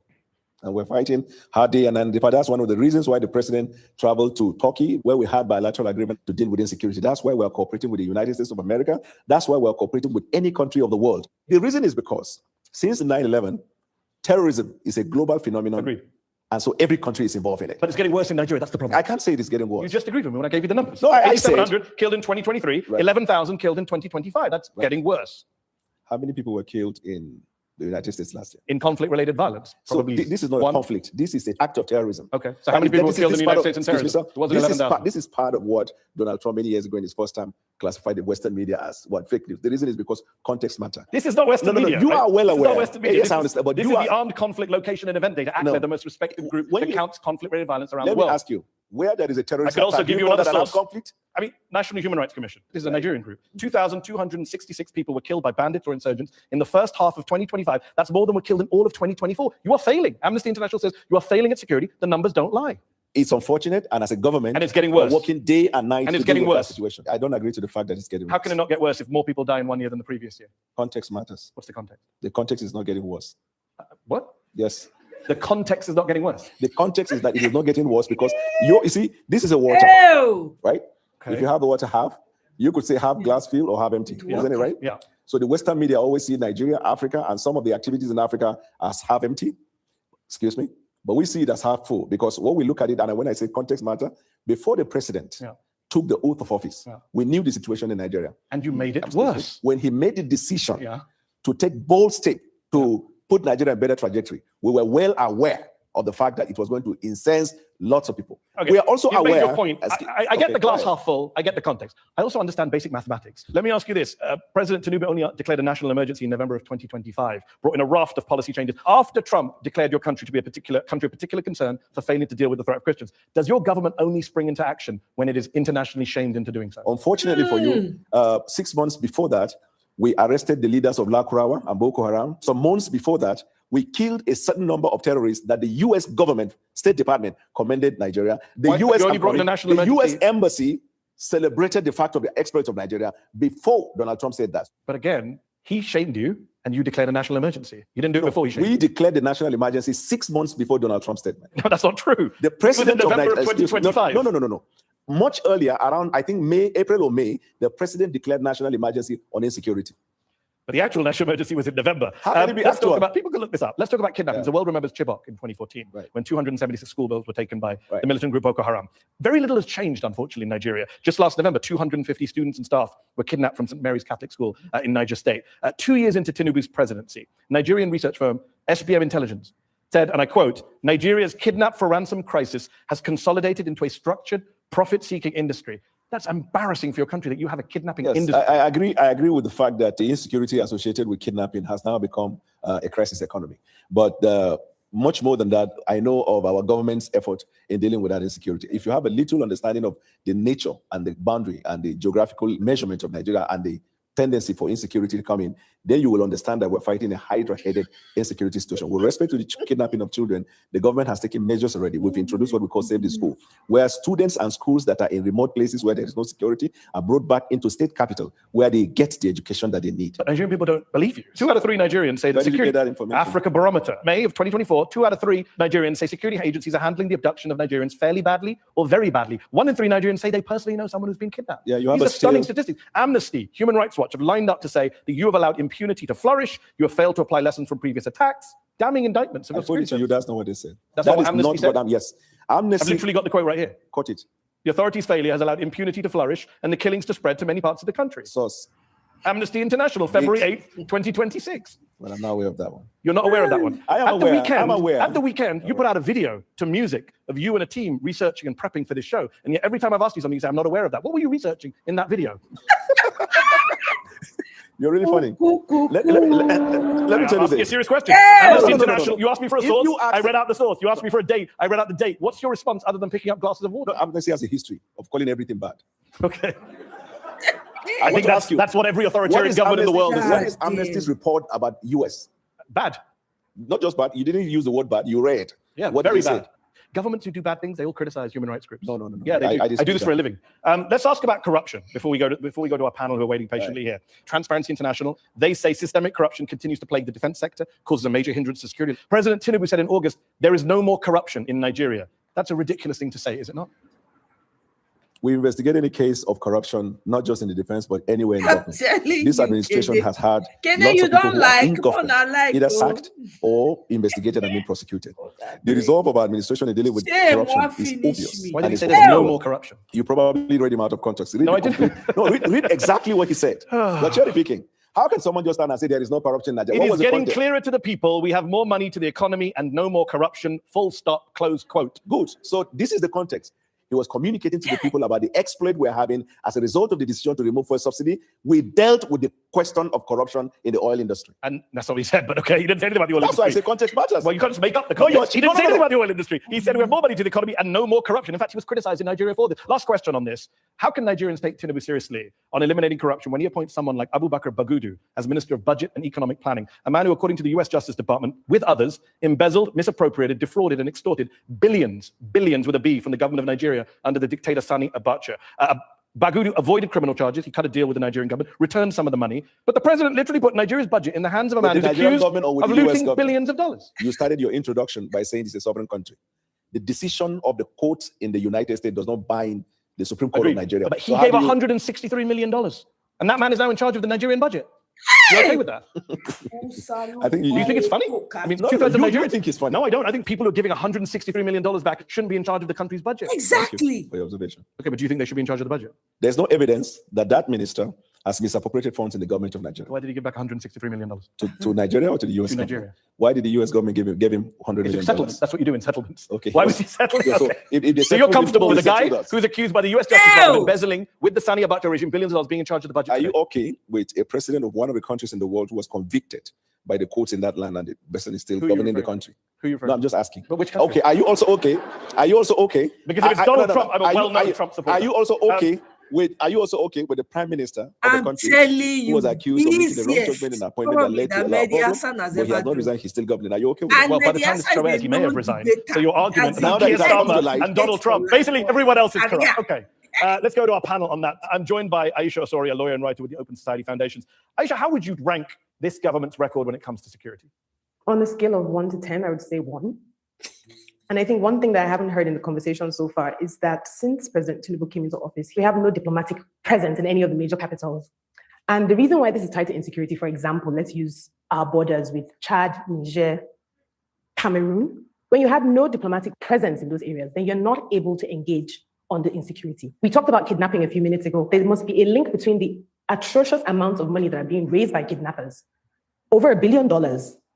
And we're fighting hard day and night. That's one of the reasons why the president traveled to Turkey, where we had bilateral agreement to deal with insecurity. That's why we're cooperating with the United States of America. That's why we're cooperating with any country of the world. The reason is because since 9/11, terrorism is a global phenomenon. Agreed. And so every country is involved in it. But it's getting worse in Nigeria. That's the problem. I can't say it is getting worse. You just agreed with me when I gave you the numbers. No, I 8,700 killed in 2023, 11,000 killed in 2025. That's getting worse. How many people were killed in the United States last year? In conflict-related violence? Probably so this is not a conflict. This is an act of terrorism. Okay. So how many people were killed in the United States in terrorism? It wasn't 11,000. This is part of what Donald Trump many years ago in his first time classified the Western media as fake news. The reason is because context matters. This is not Western media. You are well aware. This is not Western media. Yes, I understand. But this is the Armed Conflict Location and Event Data. ACLED, the most respected group that counts conflict-related violence around the world. Let me ask you, where there is a terrorist I could also attack, give you know another that allows source. conflict? I mean, National Human Rights Commission. This is a Nigerian group. 2,266 people were killed by bandits or insurgents in the first half of 2025. That's more than were killed in all of 2024. You are failing. Amnesty International says you are failing at security. The numbers don't lie. It's unfortunate, and as a government, and it's getting worse. We're working day and night, and it's to deal getting with worse. That situation. I don't agree to the fact that it's getting worse. How can it not get worse if more people die in 1 year than the previous year? Context matters. What's the context? The context is not getting worse. What? Yes. The context is not getting worse. The context is that it is not getting worse because you see, this is a water, right? Okay. If you have the water half, you could say half glass filled or half empty. Yeah. Isn't it right? Yeah. So the Western media always see Nigeria, Africa, and some of the activities in Africa as half empty. Excuse me. But we see it as half full because when we look at it, and when I say context matter, before the president took the oath of office, we knew the situation in Nigeria. And you made it worse. When he made the decision to take bold step to put Nigeria in a better trajectory, we were well aware of the fact that it was going to incense lots of people. Okay. We are also You've aware. made your point. I get the glass half full. I get the context. I also understand basic mathematics. Let me ask you this. President Tinubu only declared a national emergency in November of 2025, brought in a raft of policy changes after Trump declared your country to be a particular concern for failing to deal with the threat of Christians. Does your government only spring into action when it is internationally shamed into doing so? Unfortunately for you, 6 months before that, we arrested the leaders of Lakurawa and Boko Haram. Some months before that, we killed a certain number of terrorists that the U.S. government, State Department, commended Nigeria. The U.S. Embassy celebrated the fact of the exploits of Nigeria before Donald Trump said that. But again, he shamed you and you declared a national emergency. You didn't do it before he shamed you. We declared the national emergency 6 months before Donald Trump's statement. No, that's not true. The president of November of 2025. No. Much earlier, around, I think, April or May, the president declared national emergency on insecurity. But the actual national emergency was in November. Let's talk about, people can look this up. Let's talk about kidnappings. The world remembers Chibok in 2014, when 276 schoolgirls were taken by the militant group Boko Haram. Very little has changed, unfortunately, in Nigeria. Just last November, 250 students and staff were kidnapped from St. Mary's Catholic School in Niger State. 2 years into Tinubu's presidency, Nigerian research firm SBM Intelligence said, and I quote, Nigeria's kidnap for ransom crisis has consolidated into a structured, profit-seeking industry. That's embarrassing for your country that you have a kidnapping industry. I agree with the fact that the insecurity associated with kidnapping has now become a crisis economy. But much more than that, I know of our government's effort in dealing with that insecurity. If you have a little understanding of the nature and the boundary and the geographical measurement of Nigeria and the tendency for insecurity to come in, then you will understand that we're fighting a hydra-headed insecurity situation. With respect to the kidnapping of children, the government has taken measures already. We've introduced what we call Save the School, where students and schools that are in remote places where there is no security are brought back into state capital where they get the education that they need. But Nigerian people don't believe you. 2 out of 3 Nigerians say that security... Africa Barometer, May of 2024, 2 out of 3 Nigerians say security agencies are handling the abduction of Nigerians fairly badly or very badly. 1 in 3 Nigerians say they personally know someone who's been kidnapped. Yeah, you have These are stunning statistics. Amnesty, Human Rights Watch have lined up to say that you have allowed impunity to flourish, you have failed to apply lessons from previous attacks, damning indictments. I put it to you, that's not what they said. That's that what is Amnesty not said? what yes. Amnesty... I've literally got the quote right here. Quote it. The authorities' failure has allowed impunity to flourish and the killings to spread to many parts of the country. Source. Amnesty International, February 8th, 2026. Well, I'm not aware of that one. You're not aware of that one? I am aware. I'm aware. At the weekend, you put out a video to music of you and a team researching and prepping for this show. And yet every time I've asked you something, you say, I'm not aware of that. What were you researching in that video? You're really funny. Let me tell you this. A serious question. Amnesty International, you asked me for a source, I read out the source. You asked me for a date, I read out the date. What's your response other than picking up glasses of water? No, Amnesty has a history of calling everything bad. Okay. I think that's what every authoritarian government in the world is. What is Amnesty's report about US? Bad. Not just bad. You didn't use the word bad. You read. Yeah, what very bad. Governments who do bad things, they all criticize human rights groups. No. Yeah, they do. I do this for a living. Let's ask about corruption before we go to our panel who are waiting patiently here. Transparency International, they say systemic corruption continues to plague the defense sector, causes a major hindrance to security. President Tinubu said in August, there is no more corruption in Nigeria. That's a ridiculous thing to say, is it not? We investigate any case of corruption, not just in the defense, but anywhere in government. This administration has had lots of people who are in government, either sacked or investigated and been prosecuted. The resolve of our administration in dealing with corruption is obvious. Why did he say there's no more corruption? You probably read him out of context. No, I didn't. No, read exactly what he said. You're cherry picking. How can someone just stand and say there is no corruption in Nigeria? It is getting clearer to the people. We have more money to the economy and no more corruption. Full stop, close quote. Good. So this is the context. He was communicating to the people about the exploit we're having as a result of the decision to remove fuel subsidy. We dealt with the question of corruption in the oil industry. And that's what he said, but okay, he didn't say anything about the oil That's industry. why I say context matters. Well, you can't just make up the context. He didn't say anything about the oil industry. He said we have more money to the economy and no more corruption. In fact, he was criticizing Nigeria for this. Last question on this. How can Nigerians take Tinubu seriously on eliminating corruption when he appoints someone like Abubakar Bagudu as Minister of Budget and Economic Planning, a man who, according to the US Justice Department, with others, embezzled, misappropriated, defrauded, and extorted billions with a B from the government of Nigeria under the dictator Sani Abacha? Bagudu avoided criminal charges. He cut a deal with the Nigerian government, returned some of the money. But the president literally put Nigeria's budget in the hands of a man who's accused of looting billions of dollars. You started your introduction by saying it's a sovereign country. The decision of the court in the United States does not bind the Supreme Court of Nigeria. But he gave $163 million. And that man is now in charge of the Nigerian budget. You okay with that? I think Do you think it's funny? I mean, No, two-thirds of you Nigerians think it's funny. No, I don't. I think people who are giving $163 million back shouldn't be in charge of the country's budget. Exactly. For your observation. Okay, but do you think they should be in charge of the budget? There's no evidence that that minister has misappropriated funds in the government of Nigeria. Why did he give back $163 million? To Nigeria or to the US To government? Nigeria. Why did the US government give him $100 million? Settlements. That's what you do in settlements. Okay. Why was he settling? So, Okay. if So you're comfortable with a guy us. who's accused by the US Justice Department of embezzling with the Sani Abacha regime billions of dollars being in charge of the budget? Are you okay with a president of one of the countries in the world who was convicted by the courts in that land and the person is still governing the country? Who are you referring No, I'm just asking. But which country? Okay, are you also okay? Are you also okay? Because if it's Donald Trump, I'm a well-known Trump supporter. Are you also okay with the prime minister of the I'm country telling who was you, accused of making the wrong yes. judgment in an appointment that Probably led to a that lot of Mehdi problems, Hassan has but he has ever not done. resigned, he's still governing. Are you okay with And that? Well, by the Mehdi time this Hassan show is airs, he may a have resigned. non-debater. So your argument As about in Keir the end, Starmer and Donald Trump, basically everyone else is And correct. yeah. Okay. Let's go to our panel on that. I'm joined by Aisha Osori, a lawyer and writer with the Open Society Foundations. Aisha, how would you rank this government's record when it comes to security? On a scale of 1 to 10, I would say 1. And I think one thing that I haven't heard in the conversation so far is that since President Tinubu came into office, we have no diplomatic presence in any of the major capitals. And the reason why this is tied to insecurity, for example, let's use our borders with Chad, Niger, Cameroon. When you have no diplomatic presence in those areas, then you're not able to engage on the insecurity. We talked about kidnapping a few minutes ago. There must be a link between the atrocious amounts of money that are being raised by kidnappers, over $1 billion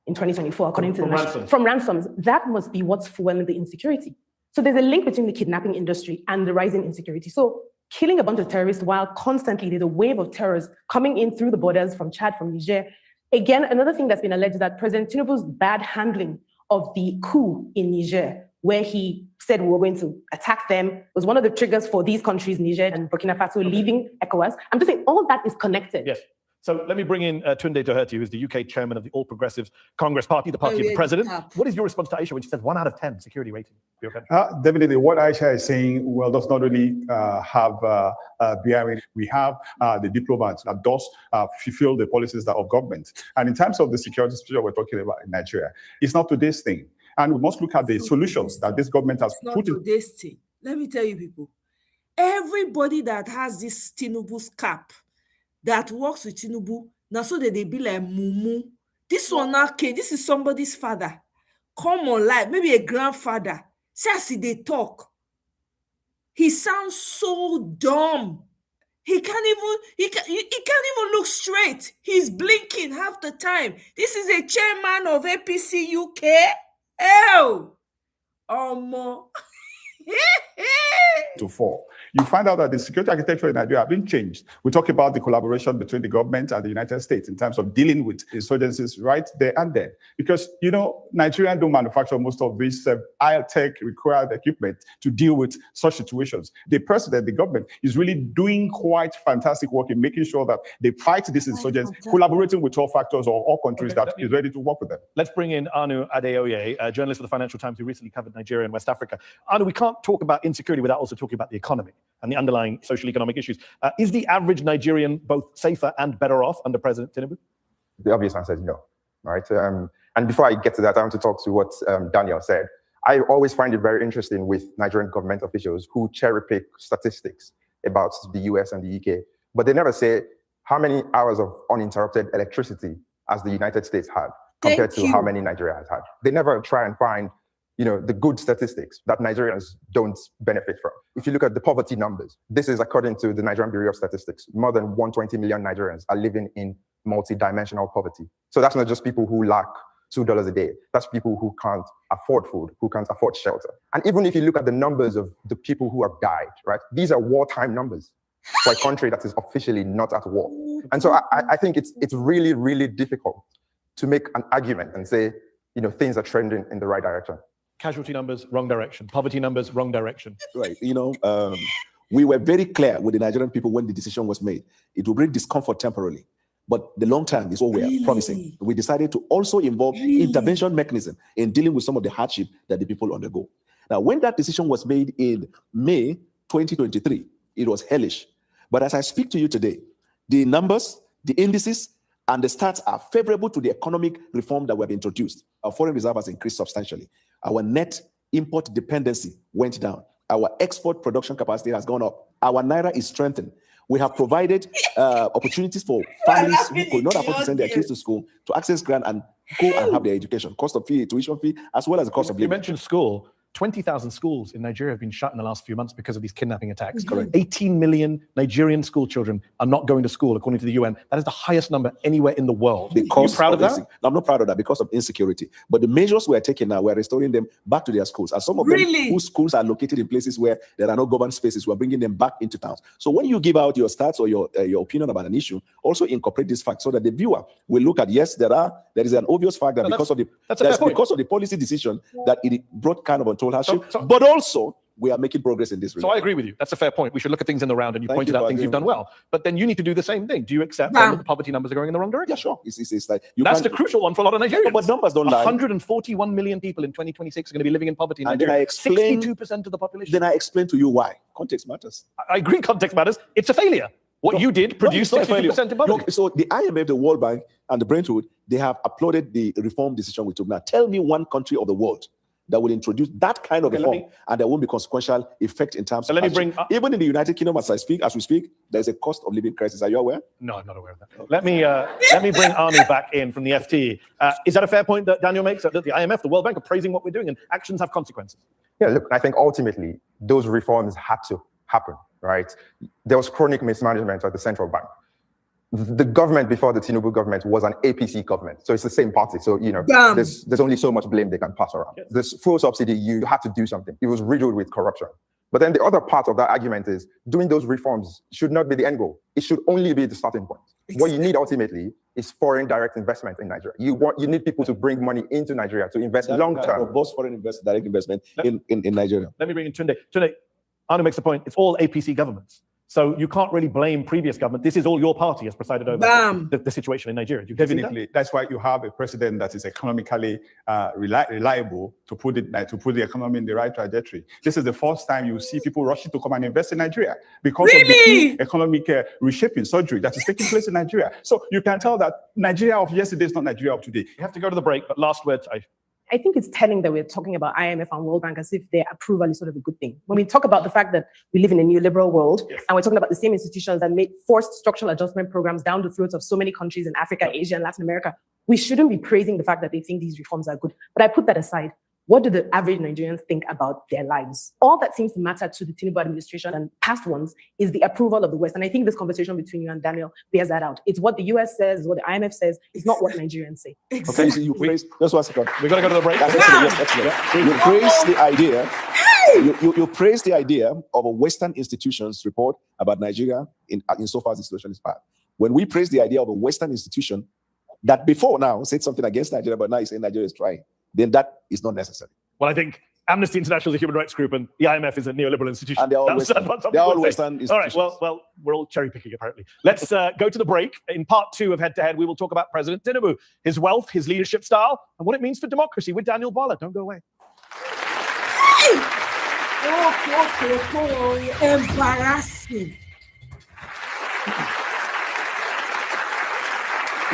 in 2024, according to from ransoms. That must be what's fueling the insecurity. So there's a link between the kidnapping industry and the rising insecurity. So killing a bunch of terrorists while constantly there's a wave of terrorists coming in through the borders from Chad, from Niger. Again, another thing that's been alleged is that President Tinubu's bad handling of the coup in Niger, where he said we were going to attack them, was one of the triggers for these countries, Niger and Burkina Faso, leaving ECOWAS. I'm just saying all of that is connected. Yes. So let me bring in Tunde Doherty, who is the UK chairman of the All Progressives Congress Party, the party of the president. What is your response to Aisha when she says 1 out of 10 security rating for your country? Definitely, what Aisha is saying, well, does not really have bearing. We have the diplomats that does fulfill the policies of government. And in terms of the security situation we're talking about in Nigeria, it's not today's thing. And we must look at the solutions that this government has put in. Today's thing. Let me tell you, people, everybody that has this Tinubu's cap, that works with Tinubu, now so that they be like mumu. This one now came, this is somebody's father. Come on, like maybe a grandfather. See, they talk. He sounds so dumb. He can't even look straight. He's blinking half the time. This is a chairman of APC UK. Oh, to fall. You find out that the security architecture in Nigeria has been changed. We talk about the collaboration between the government and the United States in terms of dealing with insurgencies right there and then. Because, you know, Nigerians don't manufacture most of this high-tech required equipment to deal with such situations. The president, the government, is really doing quite fantastic work in making sure that they fight these insurgents, collaborating with all factors or all countries that is ready to work with them. Let's bring in Anu Adeoye, a journalist for the Financial Times who recently covered Nigeria and West Africa. Anu, we can't talk about insecurity without also talking about the economy and the underlying social economic issues. Is the average Nigerian both safer and better off under President Tinubu? The obvious answer is no, right? And before I get to that, I want to talk to what Daniel said. I always find it very interesting with Nigerian government officials who cherry pick statistics about the US and the UK, but they never say how many hours of uninterrupted electricity as the United States had compared to how many Nigeria has had. They never try and find, you know, the good statistics that Nigerians don't benefit from. If you look at the poverty numbers, this is according to the Nigerian Bureau of Statistics. More than 120 million Nigerians are living in multi-dimensional poverty. So that's not just people who lack $2 a day. That's people who can't afford food, who can't afford shelter. And even if you look at the numbers of the people who have died, right? These are wartime numbers. for a country that is officially not at war. And so I think it's really, really difficult to make an argument and say, things are trending in the right direction. Casualty numbers, wrong direction. Poverty numbers, wrong direction. Right. We were very clear with the Nigerian people when the decision was made. It will bring discomfort temporarily, but the long term is what we are promising. We decided to also involve intervention mechanism in dealing with some of the hardship that the people undergo. Now, when that decision was made in May 2023, it was hellish. But as I speak to you today, the numbers, the indices, and the stats are favorable to the economic reform that we have introduced. Our foreign reserve has increased substantially. Our net import dependency went down. Our export production capacity has gone up. Our naira is strengthened. We have provided opportunities for families who could not afford to send their kids to school to access grant and go and have their education, cost of fee, tuition fee, as well as the cost of living. You mentioned school. 20,000 schools in Nigeria have been shut in the last few months because of these kidnapping attacks. Correct. 18 million Nigerian school children are not going to school, according to the UN. That is the highest number anywhere in the world. Are you proud of that? No, I'm not proud of that because of insecurity. But the measures we're taking now, we're restoring them back to their schools. And some of them whose schools are located in places where there are no government spaces, we're bringing them back into towns. So when you give out your stats or your opinion about an issue, also incorporate this fact so that the viewer will look at, yes, there is an obvious fact that because of the policy decision that it brought kind of untold hardship, but also we are making progress in this regard. So I agree with you. That's a fair point. We should look at things in the round, and you pointed out things you've done well. But then you need to do the same thing. Do you accept that the poverty numbers are going in the wrong direction? Yeah, sure. It's like that's the crucial one for a lot of Nigerians. But numbers don't lie. 141 million people in 2026 are going to be living in poverty in Nigeria. 62% of the population. Then I explain to you why. Context matters. I agree context matters. It's a failure. What you did produced 62% in poverty. So the IMF, the World Bank, and the Brentwood, they have applauded the reform decision we took. Now, tell me one country of the world that will introduce that kind of reform, and there won't be consequential effect in terms of action. Even in the United Kingdom, as we speak, there's a cost of living crisis. Are you aware? No, I'm not aware of that. Let me bring Army back in from the FT. Is that a fair point that Daniel makes, that the IMF, the World Bank are praising what we're doing, and actions have consequences? Yeah, look, I think ultimately those reforms had to happen, right? There was chronic mismanagement at the central bank. The government before the Tinubu government was an APC government. So it's the same party. So, there's only so much blame they can pass around. Yes. This fuel subsidy, you had to do something. It was riddled with corruption. But then the other part of that argument is doing those reforms should not be the end goal. It should only be the starting point. Exactly. What you need ultimately is foreign direct investment in Nigeria. You need people to bring money into Nigeria to invest long term. Both foreign direct investment in Nigeria. Let me bring in Tunde. Tunde, Anu makes the point, it's all APC governments. So you can't really blame previous government. This is all your party has presided over the situation in Nigeria. Do you Definitely. That's why you have a president that is economically reliable to put the economy in the right trajectory. This is the first time you see people rushing to come and invest in Nigeria because of the economic reshaping surgery that is taking place in Nigeria. So you can tell that Nigeria of yesterday is not Nigeria of today. You have to go to the break, but last words, I think it's telling that we're talking about IMF and World Bank as if their approval is sort of a good thing. When we talk about the fact that we live in a neoliberal world, and we're talking about the same institutions that made forced structural adjustment programs down the throats of so many countries in Africa, Asia, and Latin America, we shouldn't be praising the fact that they think these reforms are good. But I put that aside. What do the average Nigerians think about their lives? All that seems to matter to the Tinubu administration and past ones is the approval of the West. And I think this conversation between you and Daniel bears that out. It's what the US says, what the IMF says. It's not what Nigerians say. Okay, so you praise. Just 1 second. We're going to go to the break. You praise the idea. You praise the idea of a Western institution's report about Nigeria insofar as the situation is bad. When we praise the idea of a Western institution that before now said something against Nigeria, but now is saying Nigeria is trying, then that is not necessary. Well, I think Amnesty International is a human rights group, and the IMF is a neoliberal institution. And they're all Western institutions. All right, well, we're all cherry picking apparently. Let's go to the break. In part 2 of Head to Head, we will talk about President Tinubu, his wealth, his leadership style, and what it means for democracy with Daniel Bwala. Don't go away. Embarrassing.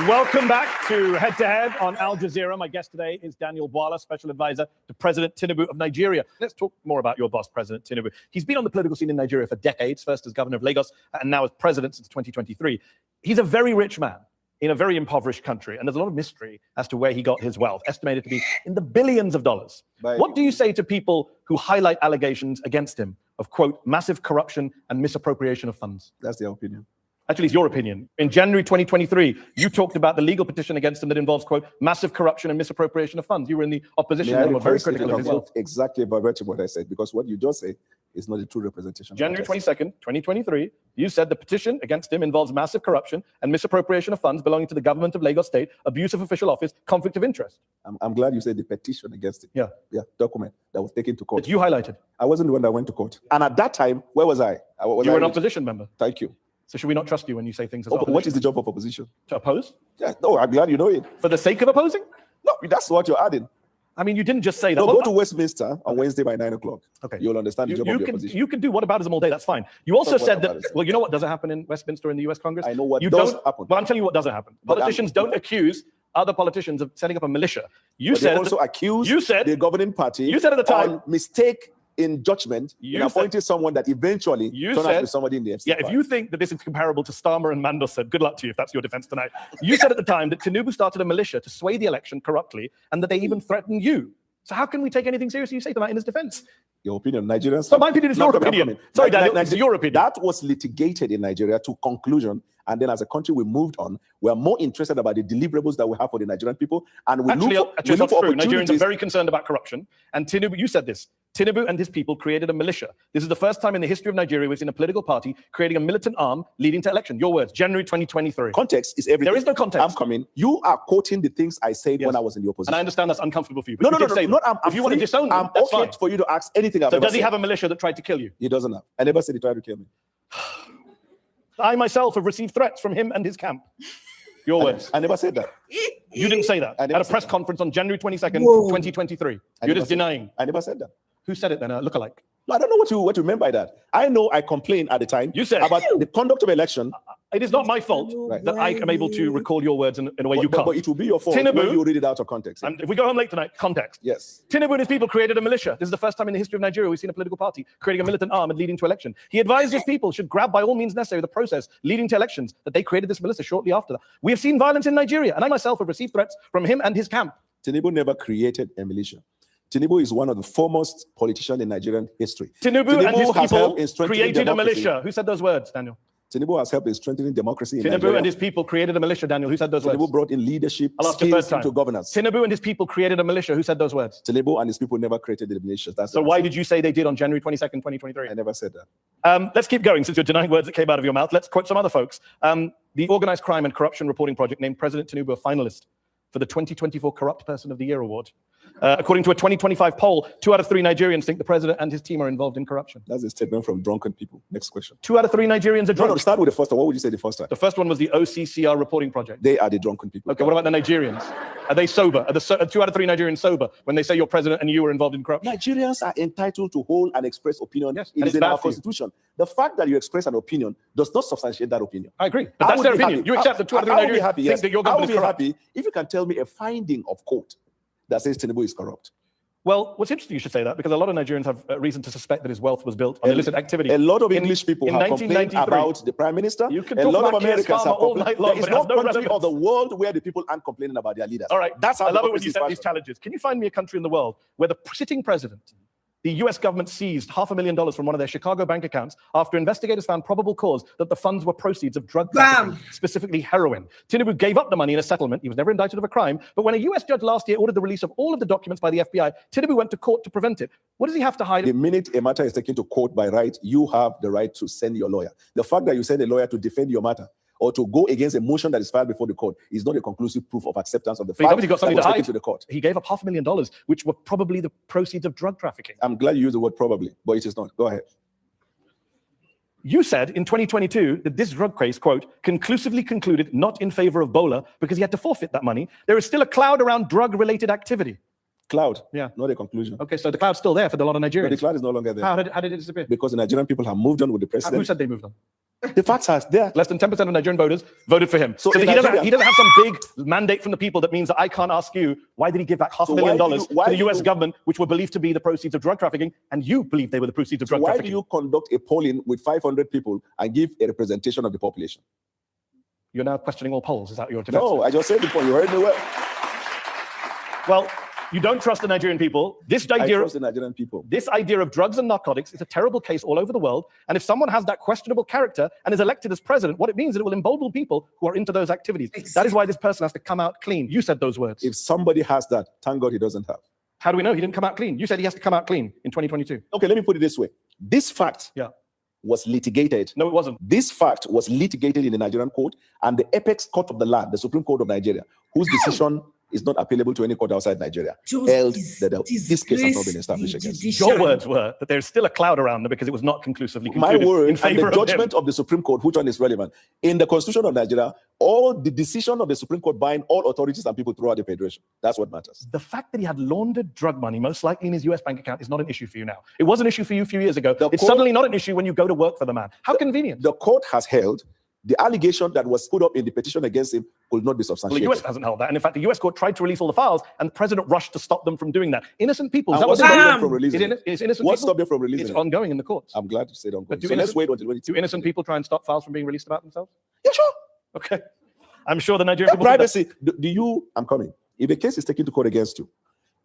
Welcome back to Head on Al Jazeera. My guest today is Daniel Bwala, Special Advisor to President Tinubu of Nigeria. Let's talk more about your boss, President Tinubu. He's been on the political scene in Nigeria for decades, first as governor of Lagos and now as president since 2023. He's a very rich man in a very impoverished country, and there's a lot of mystery as to where he got his wealth, estimated to be in the billions of dollars. What do you say to people who highlight allegations against him of, quote, massive corruption and misappropriation of funds? That's their opinion. Actually, it's your opinion. In January 2023, you talked about the legal petition against him that involves, quote, massive corruption and misappropriation of funds. You were in the opposition and were very critical of his wealth. Exactly about what I said, because what you just said is not a true representation. January 22nd, 2023, you said the petition against him involves massive corruption and misappropriation of funds belonging to the government of Lagos State, abuse of official office, conflict of interest. I'm glad you said the petition against him. Yeah. Yeah, document that was taken to court. That you highlighted. I wasn't the one that went to court. And at that time, where was I? You were an opposition member. Thank you. So should we not trust you when you say things as What is the job of opposition? To oppose? Yeah, no, I'm glad you know it. For the sake of opposing? No, that's what you're adding. I mean, you didn't just say that. No, Well, go to Westminster on Wednesday by 9 o'clock. Okay. You'll understand the job of the opposition. You can do whataboutism all day, that's fine. You also Not said that, whataboutism. well, you know what doesn't happen in Westminster in the US Congress? I know what you does don't, happen. Well, I'm telling you what doesn't happen. But Politicians don't accuse other politicians of setting up a militia. You But they said also accused you said the governing party you said at the time on mistake in judgment in appointing someone that eventually turned out to be somebody in the FC. Yeah, if you think that this is comparable to Starmer and Mandelson, good luck to you if that's your defense tonight. You said at the time that Tinubu started a militia to sway the election corruptly and that they even threatened you. So how can we take anything seriously you say tonight in his defense? Your opinion, Nigerians. So my opinion is your opinion. Sorry, Daniel, it's your opinion. That was litigated in Nigeria to conclusion. And then as a country, we moved on. We are more interested about the deliverables that we have for the Nigerian people. And we look for that's true. Nigerians are opportunities. very concerned about corruption. And Tinubu, you said this, Tinubu and his people created a militia. This is the first time in the history of Nigeria we've seen a political party creating a militant arm leading to election. Your words, January 2023. Context is everything. There is no context. I'm coming. You are quoting the things I said when I was in the opposition. And I understand that's uncomfortable for you. No, But you did say them. if you want to disown them, I'm that's okay fine. for you to ask anything I've So ever does he said. have a militia that tried to kill you? He doesn't have. I never said he tried to kill me. I myself have received threats from him and his camp. Your words. I never said that. You didn't say that at a press conference on January 22nd, Whoa. 2023. You're just denying. I never said that. Who said it then? Look-alike. No, I don't know what you meant by that. I know I complained at the time You said about the conduct of election. It is not my fault that I am able to recall your words in a way you can't. But it will be your fault Tinubu, when you read it out of context. And if we go home late tonight, context. Yes. Tinubu and his people created a militia. This is the first time in the history of Nigeria we've seen a political party creating a militant arm and leading to election. He advised his people should grab by all means necessary the process leading to elections, that they created this militia shortly after that. We have seen violence in Nigeria, and I myself have received threats from him and his camp. Tinubu never created a militia. Tinubu is one of the foremost politicians in Nigerian history. Tinubu and his has people helped in strengthening created a democracy. militia. Who said those words, Daniel? Tinubu has helped in strengthening democracy in Tinubu Nigeria. and his people created a militia, Daniel. Who said those words? Tinubu brought in leadership I'll ask you skills third time. into governance. Tinubu and his people created a militia. Who said those words? Tinubu and his people never created the militia. So why did you say they did on January 22nd, 2023? I never said that. Let's keep going since you're denying words that came out of your mouth. Let's quote some other folks. The Organized Crime and Corruption Reporting Project named President Tinubu a finalist for the 2024 Corrupt Person of the Year award. According to a 2025 poll, 2 out of 3 Nigerians think the president and his team are involved in corruption. That's a statement from drunken people. Next question. 2 out of 3 Nigerians are drunk. No, start with the first one. What would you say the first time? The first one was the OCCR reporting project. They are the drunken people. Okay, what about the Nigerians? Are they sober? Are 2 out of 3 Nigerians sober when they say your president and you were involved in corruption? Nigerians are entitled to hold and express opinion. Yes, It and is it's in bad our for you. constitution. The fact that you express an opinion does not substantiate that opinion. I agree, but that's their opinion. You accept that 2 out of 3 I will be Nigerians happy, think yes. that your I will government be is corrupt. happy if you can tell me a finding of court that says Tinubu is corrupt. Well, what's interesting you should say that, because a lot of Nigerians have reason to suspect that his wealth was built on illicit activity. A lot of English people in have complained 1993. about the Prime Minister. You can a talk lot of about Keir Americans Starmer have all complained. night long, There is but it no has no country relevance. of the world where the people aren't complaining about their leaders. All right, That's how I love it when democracy you is set these functioning. challenges. Can you find me a country in the world where the sitting president, the US government seized $500,000 from one of their Chicago bank accounts after investigators found probable cause that the funds were proceeds of drug trafficking, specifically heroin. Tinubu gave up the money in a settlement. He was never indicted of a crime. But when a US judge last year ordered the release of all of the documents by the FBI, Tinubu went to court to prevent it. What does he have to hide? The minute a matter is taken to court by right, you have the right to send your lawyer. The fact that you send a lawyer to defend your matter or to go against a motion that is filed before the court is not a conclusive proof of acceptance of the But he's fact obviously got that something was to taken hide. to the court. He gave up $500,000, which were probably the proceeds of drug trafficking. I'm glad you used the word probably, but it is not. Go ahead. You said in 2022 that this drug case, quote, conclusively concluded not in favor of Bola because he had to forfeit that money. There is still a cloud around drug-related activity. Cloud, Yeah. not a conclusion. Okay, so the cloud's still there for a lot of But Nigerians. the cloud is no longer there How did it disappear? because the Nigerian people have moved on with the Who president. said they moved on? The facts are there. Less than 10% of Nigerian voters voted for him. So So in he doesn't Nigeria- have some big mandate from the people that means that I can't ask you, why did he give back $500,000 why to the do US you- government, which were believed to be the proceeds of drug trafficking, and you believe they were the proceeds of So drug why do trafficking? you conduct a polling with 500 people and give a representation of the population? You're now questioning all polls. Is that your defense? No, I just said the point. You heard me well. Well, you don't trust the Nigerian people. This I idea trust the Nigerian people. This idea of drugs and narcotics is a terrible case all over the world. And if someone has that questionable character and is elected as president, what it means is it will embolden people who are into those activities. That is why this person has to come out clean. You said those words. If somebody has that, thank God he doesn't have. How do we know he didn't come out clean? You said he has to come out clean in 2022. Okay, let me put it this way. This fact was litigated. No, it wasn't. This fact was litigated in the Nigerian court, and the apex court of the land, the Supreme Court of Nigeria, whose decision is not appealable to any court outside Nigeria, held that this case has not been established against. Your words were that there's still a cloud around them because it was not conclusively My concluded word, in favor and the of judgment him. of the Supreme Court, which one is relevant? In the Constitution of Nigeria, all the decision of the Supreme Court bind all authorities and people throughout the Federation. That's what matters. The fact that he had laundered drug money, most likely in his US bank account, is not an issue for you now. It was an issue for you a few years ago. It's suddenly not an issue when you go to work for the man. How convenient. The court has held the allegation that was put up in the petition against him could not be substantiated. Well, the US hasn't held that. And in fact, the US court tried to release all the files, and the president rushed to stop them from doing that. Innocent people. Is that what what stopped them from releasing it? It's innocent What people? stopped them from releasing It's it? ongoing in the courts. I'm glad to say it ongoing. But So let's wait until when it's... Do innocent people try and stop files from being released about themselves? Yeah, sure. Okay. I'm sure the Nigerian people... Privacy. Do you... I'm coming. If a case is taken to court against you,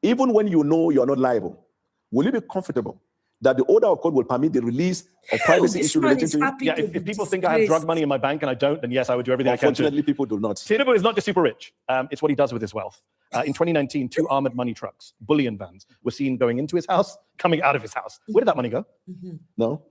even when you know you're not liable, will you be comfortable that the order of court will permit the release of privacy issue relating to you? Yeah, if people think I have drug money in my bank and I don't, then yes, I would do everything I can to... Unfortunately, people do not. Tinubu is not just super rich. It's what he does with his wealth. In 2019, 2 armored money trucks, bullion vans, were seen going into his house, coming out of his house. Where did that money go? No.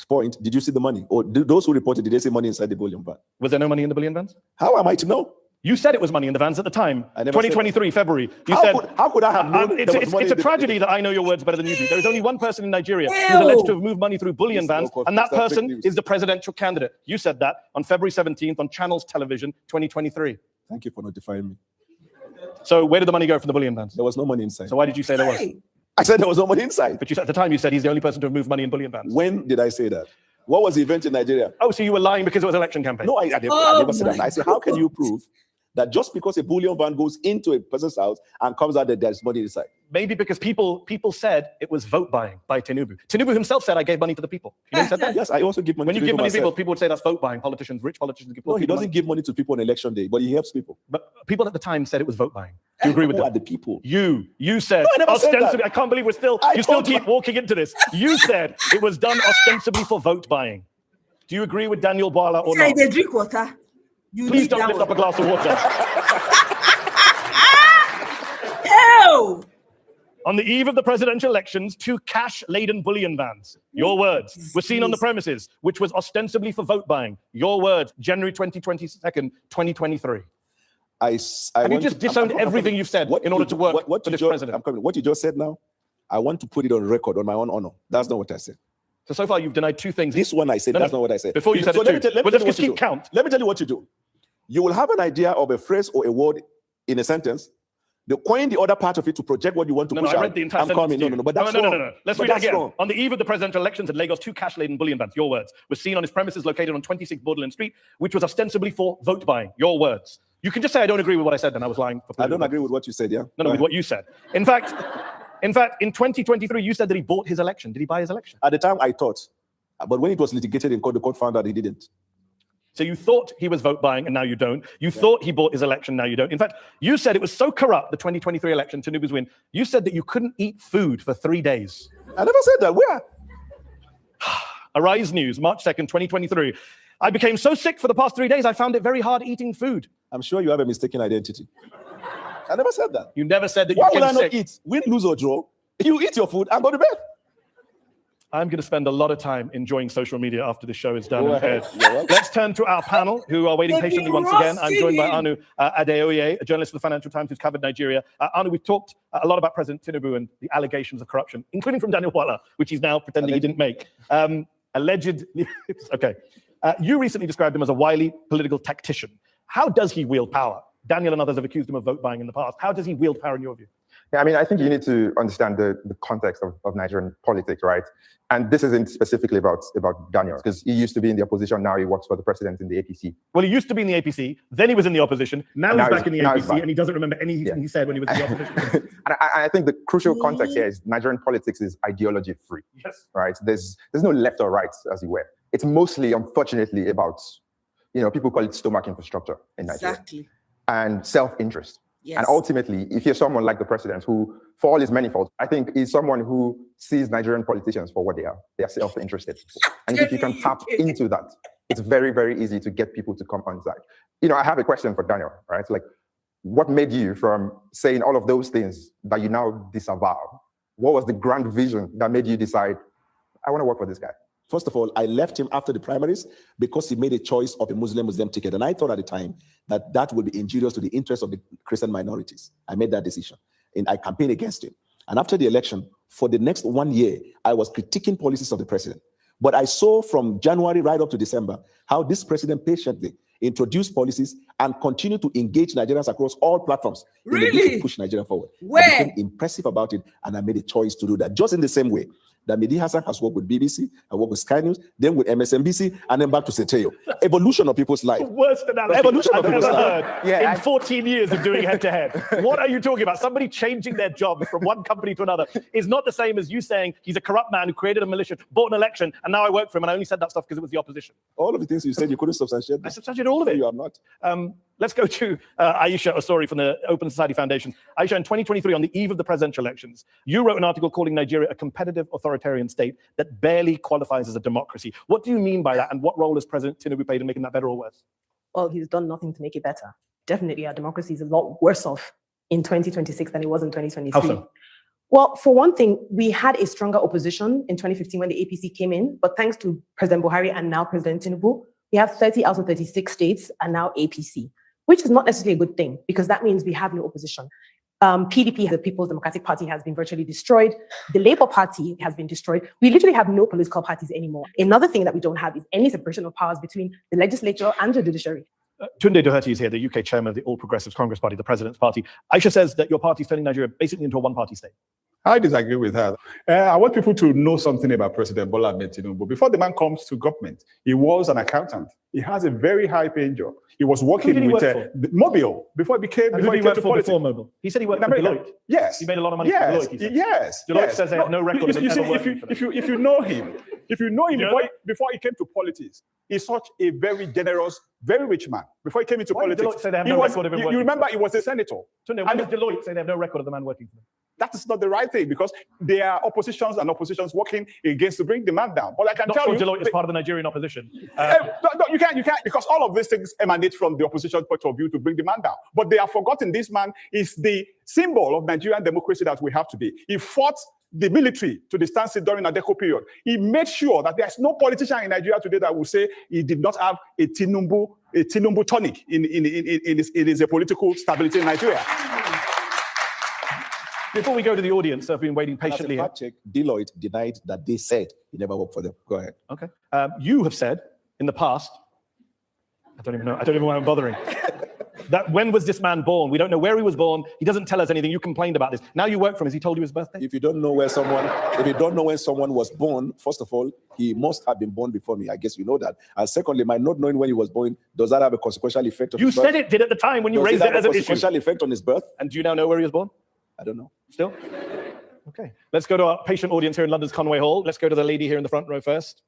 Point. Did you see the money? Or those who reported, did they see money inside the bullion van? Was there no money in the bullion vans? How am I to know? You said it was money in the vans at the time. I never 2023, February. You How said... how could I have known it's there was money it's a in the- tragedy that I know your words better than you do. There is only one person in Nigeria who's alleged to have moved money through bullion vans, and that That's fake person news. is the presidential candidate. You said that on February 17th on Channels Television, 2023. Thank you for notifying me. So where did the money go from the bullion vans? There was no money inside. So why did you say there was? I said there was no money inside. But you said at the time, you said he's the only person to have moved money in bullion vans. When did I say that? What was the event in Nigeria? Oh, so you were lying because it was an election campaign? No, I never said that. I said, how can you prove that just because a bullion van goes into a person's house and comes out that there's money inside? Maybe because people said it was vote buying by Tinubu. Tinubu himself said, I gave money to the people. You know he said that? Yes, I also give money When to you give money to myself. people would say that's vote buying. Politicians, rich politicians give No, he people doesn't money. give money to people on election day, but he helps people. But people at the time said it was vote buying. Do you agree with Who that? are the people? You said, No, I never said that. ostensibly, I can't believe you still keep walking into this. You said it was done ostensibly for vote buying. Do you agree with Daniel Bwala or not? They drink water. Please don't lift up a glass of water. Hell! On the eve of the presidential elections, 2 cash-laden bullion vans, your words, were seen on the premises, which was ostensibly for vote buying. Your words, January 22nd, 2023. Have you just disowned everything you've said in order to work for this president? I'm coming. What you just said now, I want to put it on record on my own honor. That's not what I said. So far you've denied 2 things. This one I said, that's not what I said. Before you said So it let me too. tell- let me But tell let's you what just you keep do. count. Let me tell you what you do. You will have an idea of a phrase or a word in a sentence. You coin the other part of it to project what you want to push I out. read the entire I'm sentence coming. to you. No, but that's no. wrong. Let's But read it that's again. wrong. On the eve of the presidential elections in Lagos, 2 cash-laden bullion vans, your words, were seen on his premises located on 26 Borderland Street, which was ostensibly for vote buying. Your words. You can just say I don't agree with what I said, then I was lying. I don't agree with what you said, yeah? No, with what you said. In fact, in 2023, you said that he bought his election. Did he buy his election? At the time, I thought. But when it was litigated in court, the court found that he didn't. So you thought he was vote buying and now you don't. You thought he bought his election, now you don't. In fact, you said it was so corrupt, the 2023 election, Tinubu's win, you said that you couldn't eat food for 3 days. I never said that. Where? Arise News, March 2nd, 2023. I became so sick for the past 3 days, I found it very hard eating food. I'm sure you have a mistaken identity. I never said that. You never said that you Why became would I not sick. eat? Win, lose, or draw. You eat your food and go to bed. I'm going to spend a lot of time enjoying social media after the show is done Go and aired. ahead. You're welcome. Let's turn to our panel, who are waiting patiently once again. I'm joined by Anu Adeoye, a journalist for the Financial Times who's covered Nigeria. Anu, we've talked a lot about President Tinubu and the allegations of corruption, including from Daniel Bwala, which he's now pretending he didn't make. Alleged. Okay. You recently described him as a wily political tactician. How does he wield power? Daniel and others have accused him of vote buying in the past. How does he wield power in your view? Yeah, I mean, I think you need to understand the context of Nigerian politics, right? And this isn't specifically about Daniel, because he used to be in the opposition, now he works for the president in the APC. Well, he used to be in the APC, then he was in the opposition, now he's back in the APC, and he doesn't remember anything he said when he was in the opposition. And I think the crucial context here is Nigerian politics is ideology free, yes, right? There's no left or right, as you were. It's mostly, unfortunately, about, people call it stomach infrastructure in Nigeria. Exactly. And self-interest. Yes. And ultimately, if you're someone like the president who, for all his many faults, I think is someone who sees Nigerian politicians for what they are. They are self-interested people. And if you can tap into that, it's very, very easy to get people to come on side. I have a question for Daniel, right? Like, what made you from saying all of those things that you now disavow? What was the grand vision that made you decide, I want to work for this guy? First of all, I left him after the primaries because he made a choice of a Muslim ticket. And I thought at the time that that would be injurious to the interests of the Christian minorities. I made that decision and I campaigned against him. And after the election, for the next 1 year, I was critiquing policies of the president. But I saw from January right up to December how this president patiently introduced policies and continued to engage Nigerians across all platforms in a bid to push Nigeria forward. Where? I became impressive about it, and I made a choice to do that. Just in the same way that Mehdi Hassan has worked with BBC, I worked with Sky News, then with MSNBC, and then back to Seteo. Evolution of people's life. Worst analogy Evolution I've of people's ever life. heard in 14 years of doing head-to-head. What are you talking about? Somebody changing their job from one company to another is not the same as you saying he's a corrupt man who created a militia, bought an election, and now I work for him, and I only said that stuff because it was the opposition. All of the things you said, you couldn't substantiate. I substantiated all of it. You are not. Let's go to Aisha Osori from the Open Society Foundation. Aisha, in 2023, on the eve of the presidential elections, you wrote an article calling Nigeria a competitive authoritarian state that barely qualifies as a democracy. What do you mean by that, and what role has President Tinubu played in making that better or worse? Well, he's done nothing to make it better. Definitely, our democracy is a lot worse off in 2026 than it was in 2023. How so? Well, for one thing, we had a stronger opposition in 2015 when the APC came in, but thanks to President Buhari and now President Tinubu, we have 30 out of 36 states are now APC, which is not necessarily a good thing because that means we have no opposition. PDP, the People's Democratic Party, has been virtually destroyed. The Labour Party has been destroyed. We literally have no political parties anymore. Another thing that we don't have is any separation of powers between the legislature and the judiciary. Tunde Doherty is here, the UK chairman of the All Progressives Congress Party, the president's party. Aisha says that your party is turning Nigeria basically into a one-party state. I disagree with her. I want people to know something about President Bola Ahmed Tinubu. Before the man comes to government, he was an accountant. He has a very high-paying job. He was working with Mobile before he became. Who did he work for before Mobile? He said he worked for Deloitte. Yes. He made a lot of money for Deloitte. He said. Yes. Deloitte says they have no record of him ever working for them. If you know him, before he came to politics, he's such a very generous, very rich man. Before he came into politics, Deloitte say they have no record of him working? You remember he was a senator. Tunde, why does Deloitte say they have no record of the man working for them? That is not the right thing because there are oppositions working against to bring the man down. But I can tell you, Deloitte is part of the Nigerian opposition. No, you can't because all of these things emanate from the opposition point of view to bring the man down. But they have forgotten this man is the symbol of Nigerian democracy that we have today. He fought the military to the standstill during the Adeko period. He made sure that there's no politician in Nigeria today that will say he did not have a Tinubu tonic in his political stability in Nigeria. Before we go to the audience, I've been waiting patiently. As a fact check, Deloitte denied that they said he never worked for them. Go ahead. Okay. You have said in the past, I don't even know why I'm bothering, that when was this man born? We don't know where he was born. He doesn't tell us anything. You complained about this. Now you work for him. Has he told you his birthday? If you don't know when someone was born, first of all, he must have been born before me. I guess you know that. And secondly, my not knowing when he was born, does that have a consequential effect on his birth? You said it did at the time when you raised it as an issue. Consequential effect on his birth? And do you now know where he was born? I don't know. Still? Okay. Let's go to our patient audience here in London's Conway Hall. Let's go to the lady here in the front row first.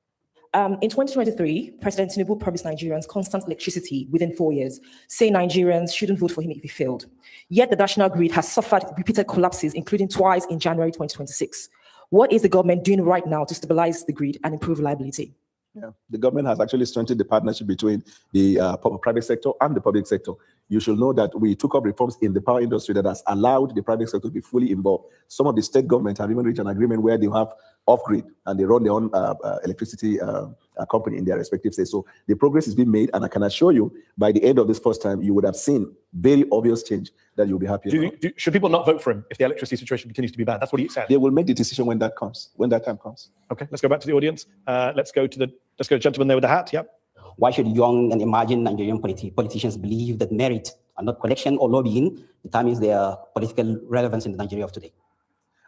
In 2023, President Tinubu promised Nigerians constant electricity within 4 years, saying Nigerians shouldn't vote for him if he failed. Yet the national grid has suffered repeated collapses, including twice in January 2026. What is the government doing right now to stabilize the grid and improve reliability? Yeah, the government has actually strengthened the partnership between the private sector and the public sector. You should know that we took up reforms in the power industry that has allowed the private sector to be fully involved. Some of the state governments have even reached an agreement where they have off-grid and they run their own electricity company in their respective states. So the progress is being made, and I can assure you, by the end of this first time, you would have seen very obvious change that you'll be happy about. Should people not vote for him if the electricity situation continues to be bad? That's what he said. They will make the decision when that time comes. Okay, let's go back to the audience. Let's go to the gentleman there with the hat. Yep. Why should young and emerging Nigerian politicians believe that merit and not connection or lobbying determines their political relevance in the Nigeria of today?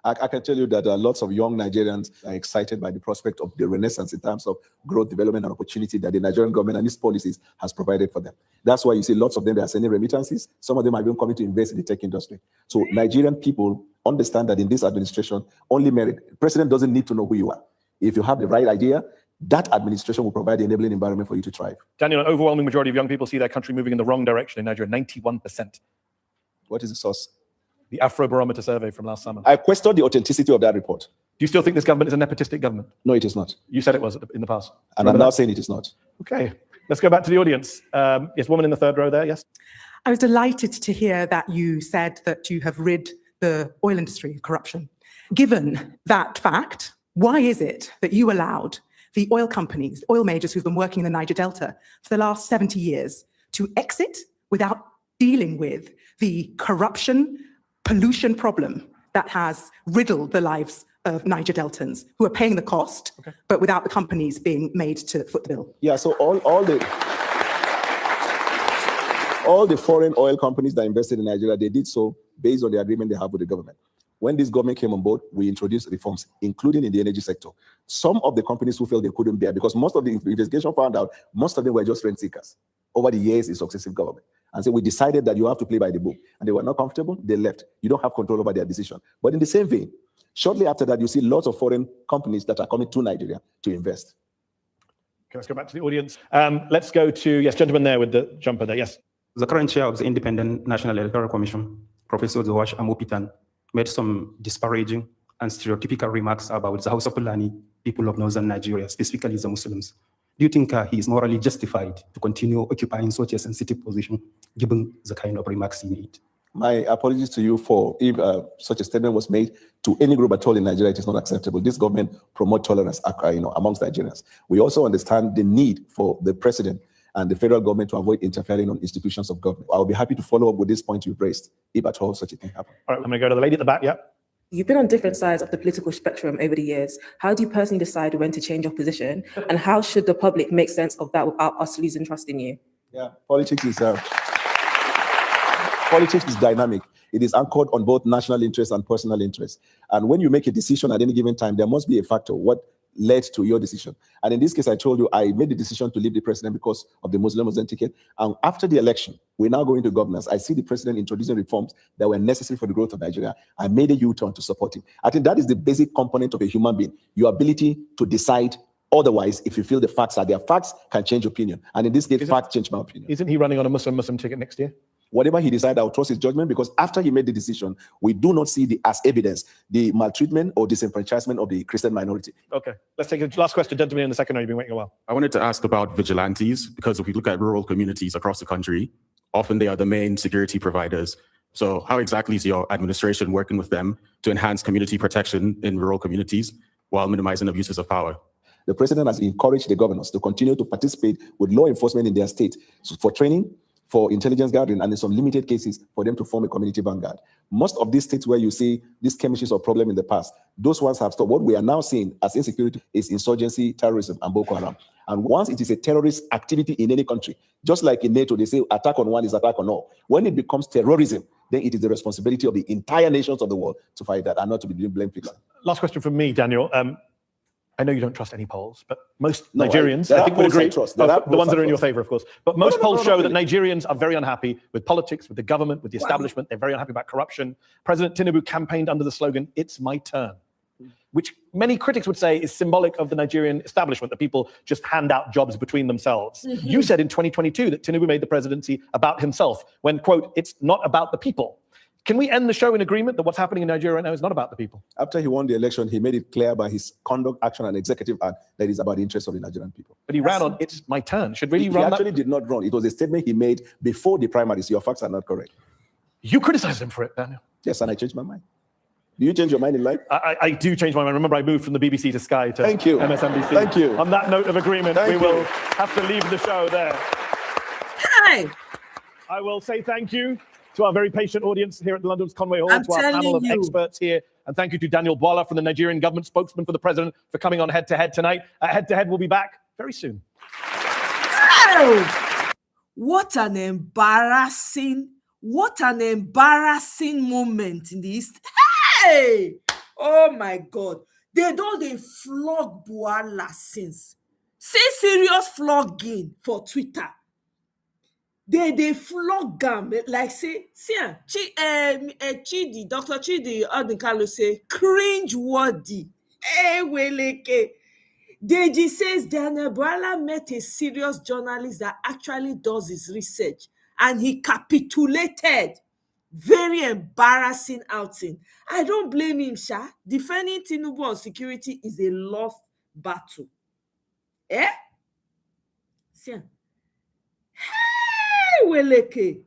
I can tell you that lots of young Nigerians are excited by the prospect of the renaissance in terms of growth, development, and opportunity that the Nigerian government and its policies has provided for them. That's why you see lots of them, they are sending remittances. Some of them are even coming to invest in the tech industry. So Nigerian people understand that in this administration, only merit. The president doesn't need to know who you are. If you have the right idea, that administration will provide the enabling environment for you to thrive. Daniel, an overwhelming majority of young people see their country moving in the wrong direction in Nigeria, 91%. What is the source? The Afrobarometer survey from last summer. I question the authenticity of that report. Do you still think this government is a nepotistic government? No, it is not. You said it was in the past. And I'm now saying it is not. Okay, let's go back to the audience. Yes, woman in the third row there, yes? I was delighted to hear that you said that you have rid the oil industry of corruption. Given that fact, Why is it that you allowed the oil companies, oil majors who've been working in the Niger Delta for the last 70 years to exit without dealing with the corruption, pollution problem that has riddled the lives of Niger Deltans who are paying the cost, but without the companies being made to foot the bill? Yeah, so all the foreign oil companies that invested in Nigeria, they did so based on the agreement they have with the government. When this government came on board, we introduced reforms, including in the energy sector. Some of the companies who felt they couldn't bear, because most of the investigation found out, most of them were just rent seekers over the years in successive government. And so we decided that you have to play by the book. And they were not comfortable, they left. You don't have control over their decision. But in the same vein, shortly after that, you see lots of foreign companies that are coming to Nigeria to invest. Okay, let's go back to the audience. Let's go to, yes, gentleman there with the jumper there, yes. The current chair of the Independent National Electoral Commission, Professor Zowash Amopitan, made some disparaging and stereotypical remarks about the Hausa Fulani people of northern Nigeria, specifically the Muslims. Do you think he is morally justified to continue occupying such a sensitive position, given the kind of remarks he made? My apologies to you for if such a statement was made to any group at all in Nigeria. It is not acceptable. This government promotes tolerance, amongst Nigerians. We also understand the need for the president and the federal government to avoid interfering on institutions of government. I'll be happy to follow up with this point you've raised, if at all such a thing happens. All right, I'm going to go to the lady at the back, yeah. You've been on different sides of the political spectrum over the years. How do you personally decide when to change your position? And how should the public make sense of that without us losing trust in you? Yeah, politics is dynamic. It is anchored on both national interest and personal interest. And when you make a decision at any given time, there must be a factor. What led to your decision? And in this case, I told you I made the decision to leave the president because of the Muslim ticket. And after the election, we're now going to governance. I see the president introducing reforms that were necessary for the growth of Nigeria. I made a U-turn to support him. I think that is the basic component of a human being, your ability to decide otherwise if you feel the facts are there. Facts can change opinion. And in this case, facts change my opinion. Isn't he running on a Muslim ticket next year? Whatever he decides, I'll trust his judgment, because after he made the decision, we do not see as evidence the maltreatment or disenfranchisement of the Christian minority. Okay, let's take a last question, gentleman in the second row. You've been waiting a while. I wanted to ask about vigilantes, because if we look at rural communities across the country, often they are the main security providers. So how exactly is your administration working with them to enhance community protection in rural communities while minimizing abuses of power? The president has encouraged the governors to continue to participate with law enforcement in their state for training, for intelligence gathering, and in some limited cases, for them to form a community vanguard. Most of these states where you see these chemistries or problem in the past, those ones have stopped. What we are now seeing as insecurity is insurgency, terrorism, and Boko Haram. And once it is a terrorist activity in any country, just like in NATO, they say attack on one is attack on all. When it becomes terrorism, then it is the responsibility of the entire nations of the world to fight that and not to be blamed people. Last question from me, Daniel. I know you don't trust any polls, but most Nigerians, I think, would agree. The ones that are in your favor, of course. But most polls show that Nigerians are very unhappy with politics, with the government, with the establishment. They're very unhappy about corruption. President Tinubu campaigned under the slogan, "It's my turn," which many critics would say is symbolic of the Nigerian establishment, that people just hand out jobs between themselves. You said in 2022 that Tinubu made the presidency about himself when, quote, "It's not about the people." Can we end the show in agreement that what's happening in Nigeria right now is not about the people? After he won the election, he made it clear by his conduct, action, and executive act that it's about the interests of the Nigerian people. But he ran on, "It's my turn." Should really he run actually did not run. It was a statement he made before the primaries. Your facts are not correct. You criticized him for it, Daniel. Yes, and I changed my mind. Do you change your mind in life? I do change my mind. Remember, I moved from the BBC to Sky to Thank you. MSNBC. Thank you. On that note of agreement, we will have to leave the show there. Hi. I will say thank you to our very patient audience here at the London's Conway Hall, to our panel of experts here. And thank you to Daniel Bwala from the Nigerian government, spokesman for the president, for coming on Head to Head tonight. Head to Head will be back very soon. Oh, what an embarrassing moment in the East. Hey! Oh my God. They flog Bwala since. Say serious flogging for Twitter. They flog them like say, Chidi, Dr. Chidi Odinkalo say, cringe worthy. Deji says Daniel Bwala met a serious journalist that actually does his research, and he capitulated. Very embarrassing outing. I don't blame him, Sha. Defending Tinubu on security is a lost battle. See? Weleke.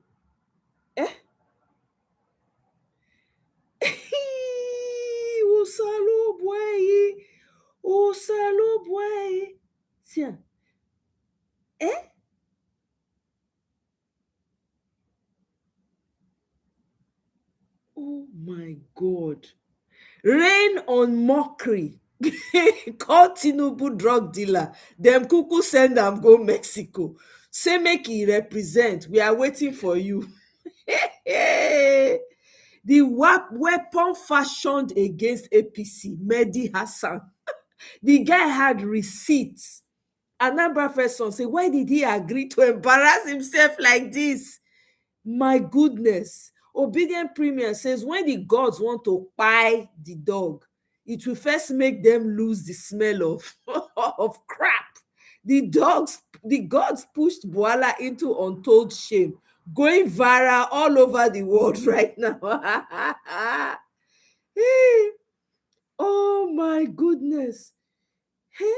Usalo boy. See, eh? Oh my God. Rain on mockery. Call Tinubu drug dealer. Them kuku send am go Mexico. Say make he represent. We are waiting for you. The weapon fashioned against APC, Mehdi Hassan. The guy had receipts. Anambra first son say, why did he agree to embarrass himself like this? My goodness. Obedient Premier says when the gods want to buy the dog, it will first make them lose the smell of, of crap. The gods pushed Boala into untold shame, going viral all over the world right now. Hey, oh my goodness. Hey.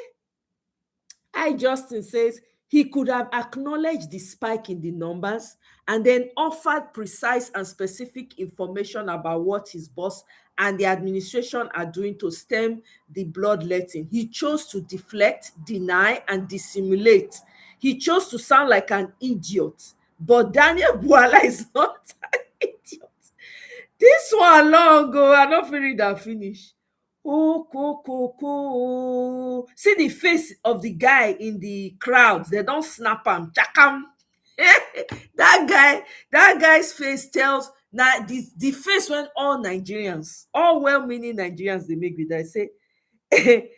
Justin says he could have acknowledged the spike in the numbers and then offered precise and specific information about what his boss and the administration are doing to stem the bloodletting. He chose to deflect, deny, and dissimulate. He chose to sound like an idiot. But Daniel Bwala is not an idiot. This one long ago, I don't feel that finish. Oh. See the face of the guy in the crowd. They don't snap him. Chakam. That guy's face tells now the face when all Nigerians, all well-meaning Nigerians, they make with that say, hey,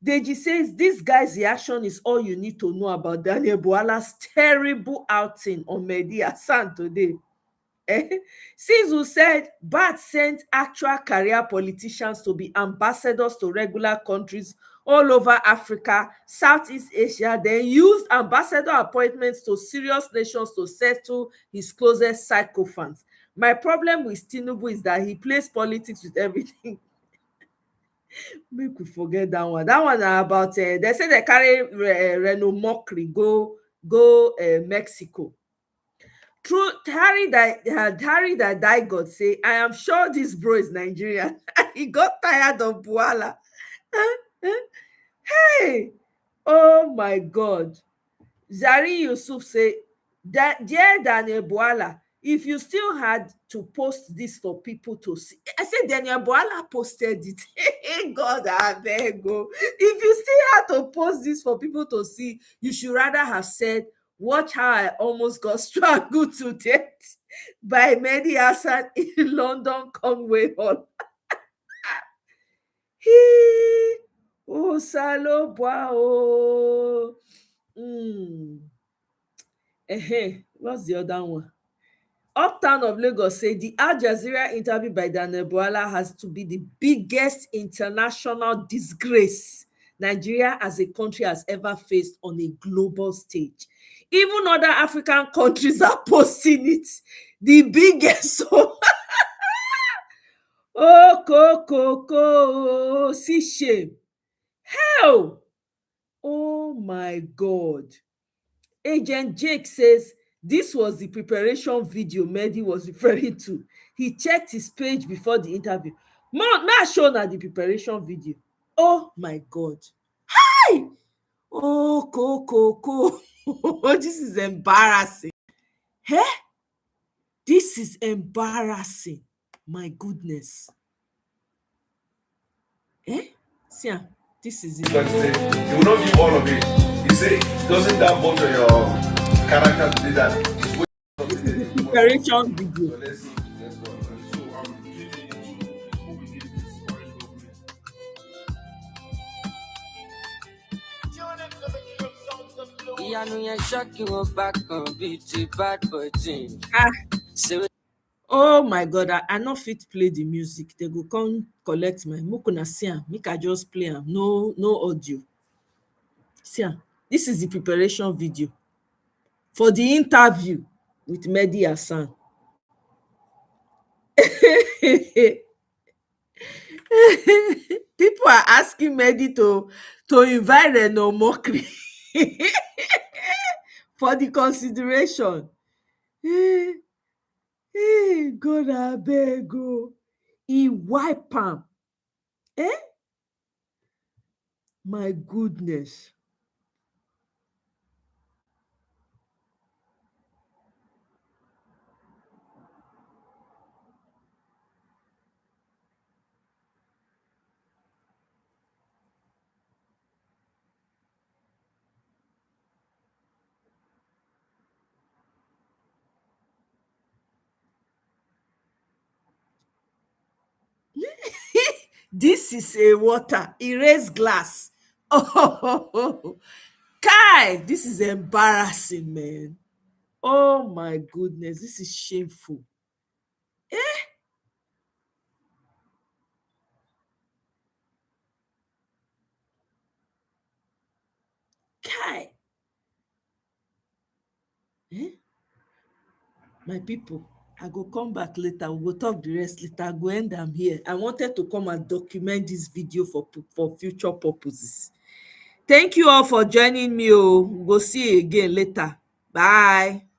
Deji says this guy's reaction is all you need to know about Daniel Bwala's terrible outing on Mehdi Hassan today. Sizu said Bat sent actual career politicians to be ambassadors to regular countries all over Africa, Southeast Asia, then used ambassador appointments to serious nations to settle his closest sycophants. My problem with Tinubu is that he plays politics with everything. Make we forget that one. That one about they say they carry Renault Mockery go Mexico. True, Harry that died God say, I am sure this bro is Nigerian. He got tired of Bwala. Hey, oh my God. Zari Yusuf say, that dear Daniel Bwala, if you still had to post this for people to see, I said Daniel Bwala posted it. God, I beg go. If you still had to post this for people to see, you should rather have said, watch how I almost got strangled to death by Mehdi Hassan in London Conway Hall. Oh, salo boao. What's the other one? Uptown of Lagos say the Al Jazeera interview by Daniel Bwala has to be the biggest international disgrace Nigeria as a country has ever faced on a global stage. Even other African countries are posting it. The biggest. Oh, see shame. Hell. Oh my God. Agent Jake says this was the preparation video Mehdi was referring to. He checked his page before the interview. Now shown at the preparation video. Oh my God. Hi! Oh, this is embarrassing. Hey? This is embarrassing. My goodness. See, this is it. He will not give all of it. He say, doesn't that vote on your character to do that? This is the preparation video. So let's see. Let's go. Oh my God, I not fit play the music. They go come collect my mukuna see make I just play am. No audio. See, this is the preparation video for the interview with Mehdi Hassan. People are asking Mehdi to invite Renault Mockery for the consideration. God abeg go. He wipe am. My goodness. This is a water, erase glass. Oh, Kai, this is embarrassing, man. Oh my goodness, this is shameful. Kai. My people, I go come back later. We go talk the rest later. I go end am here. I wanted to come and document this video for future purposes. Thank you all for joining me. Oh, we'll see you again later. Bye.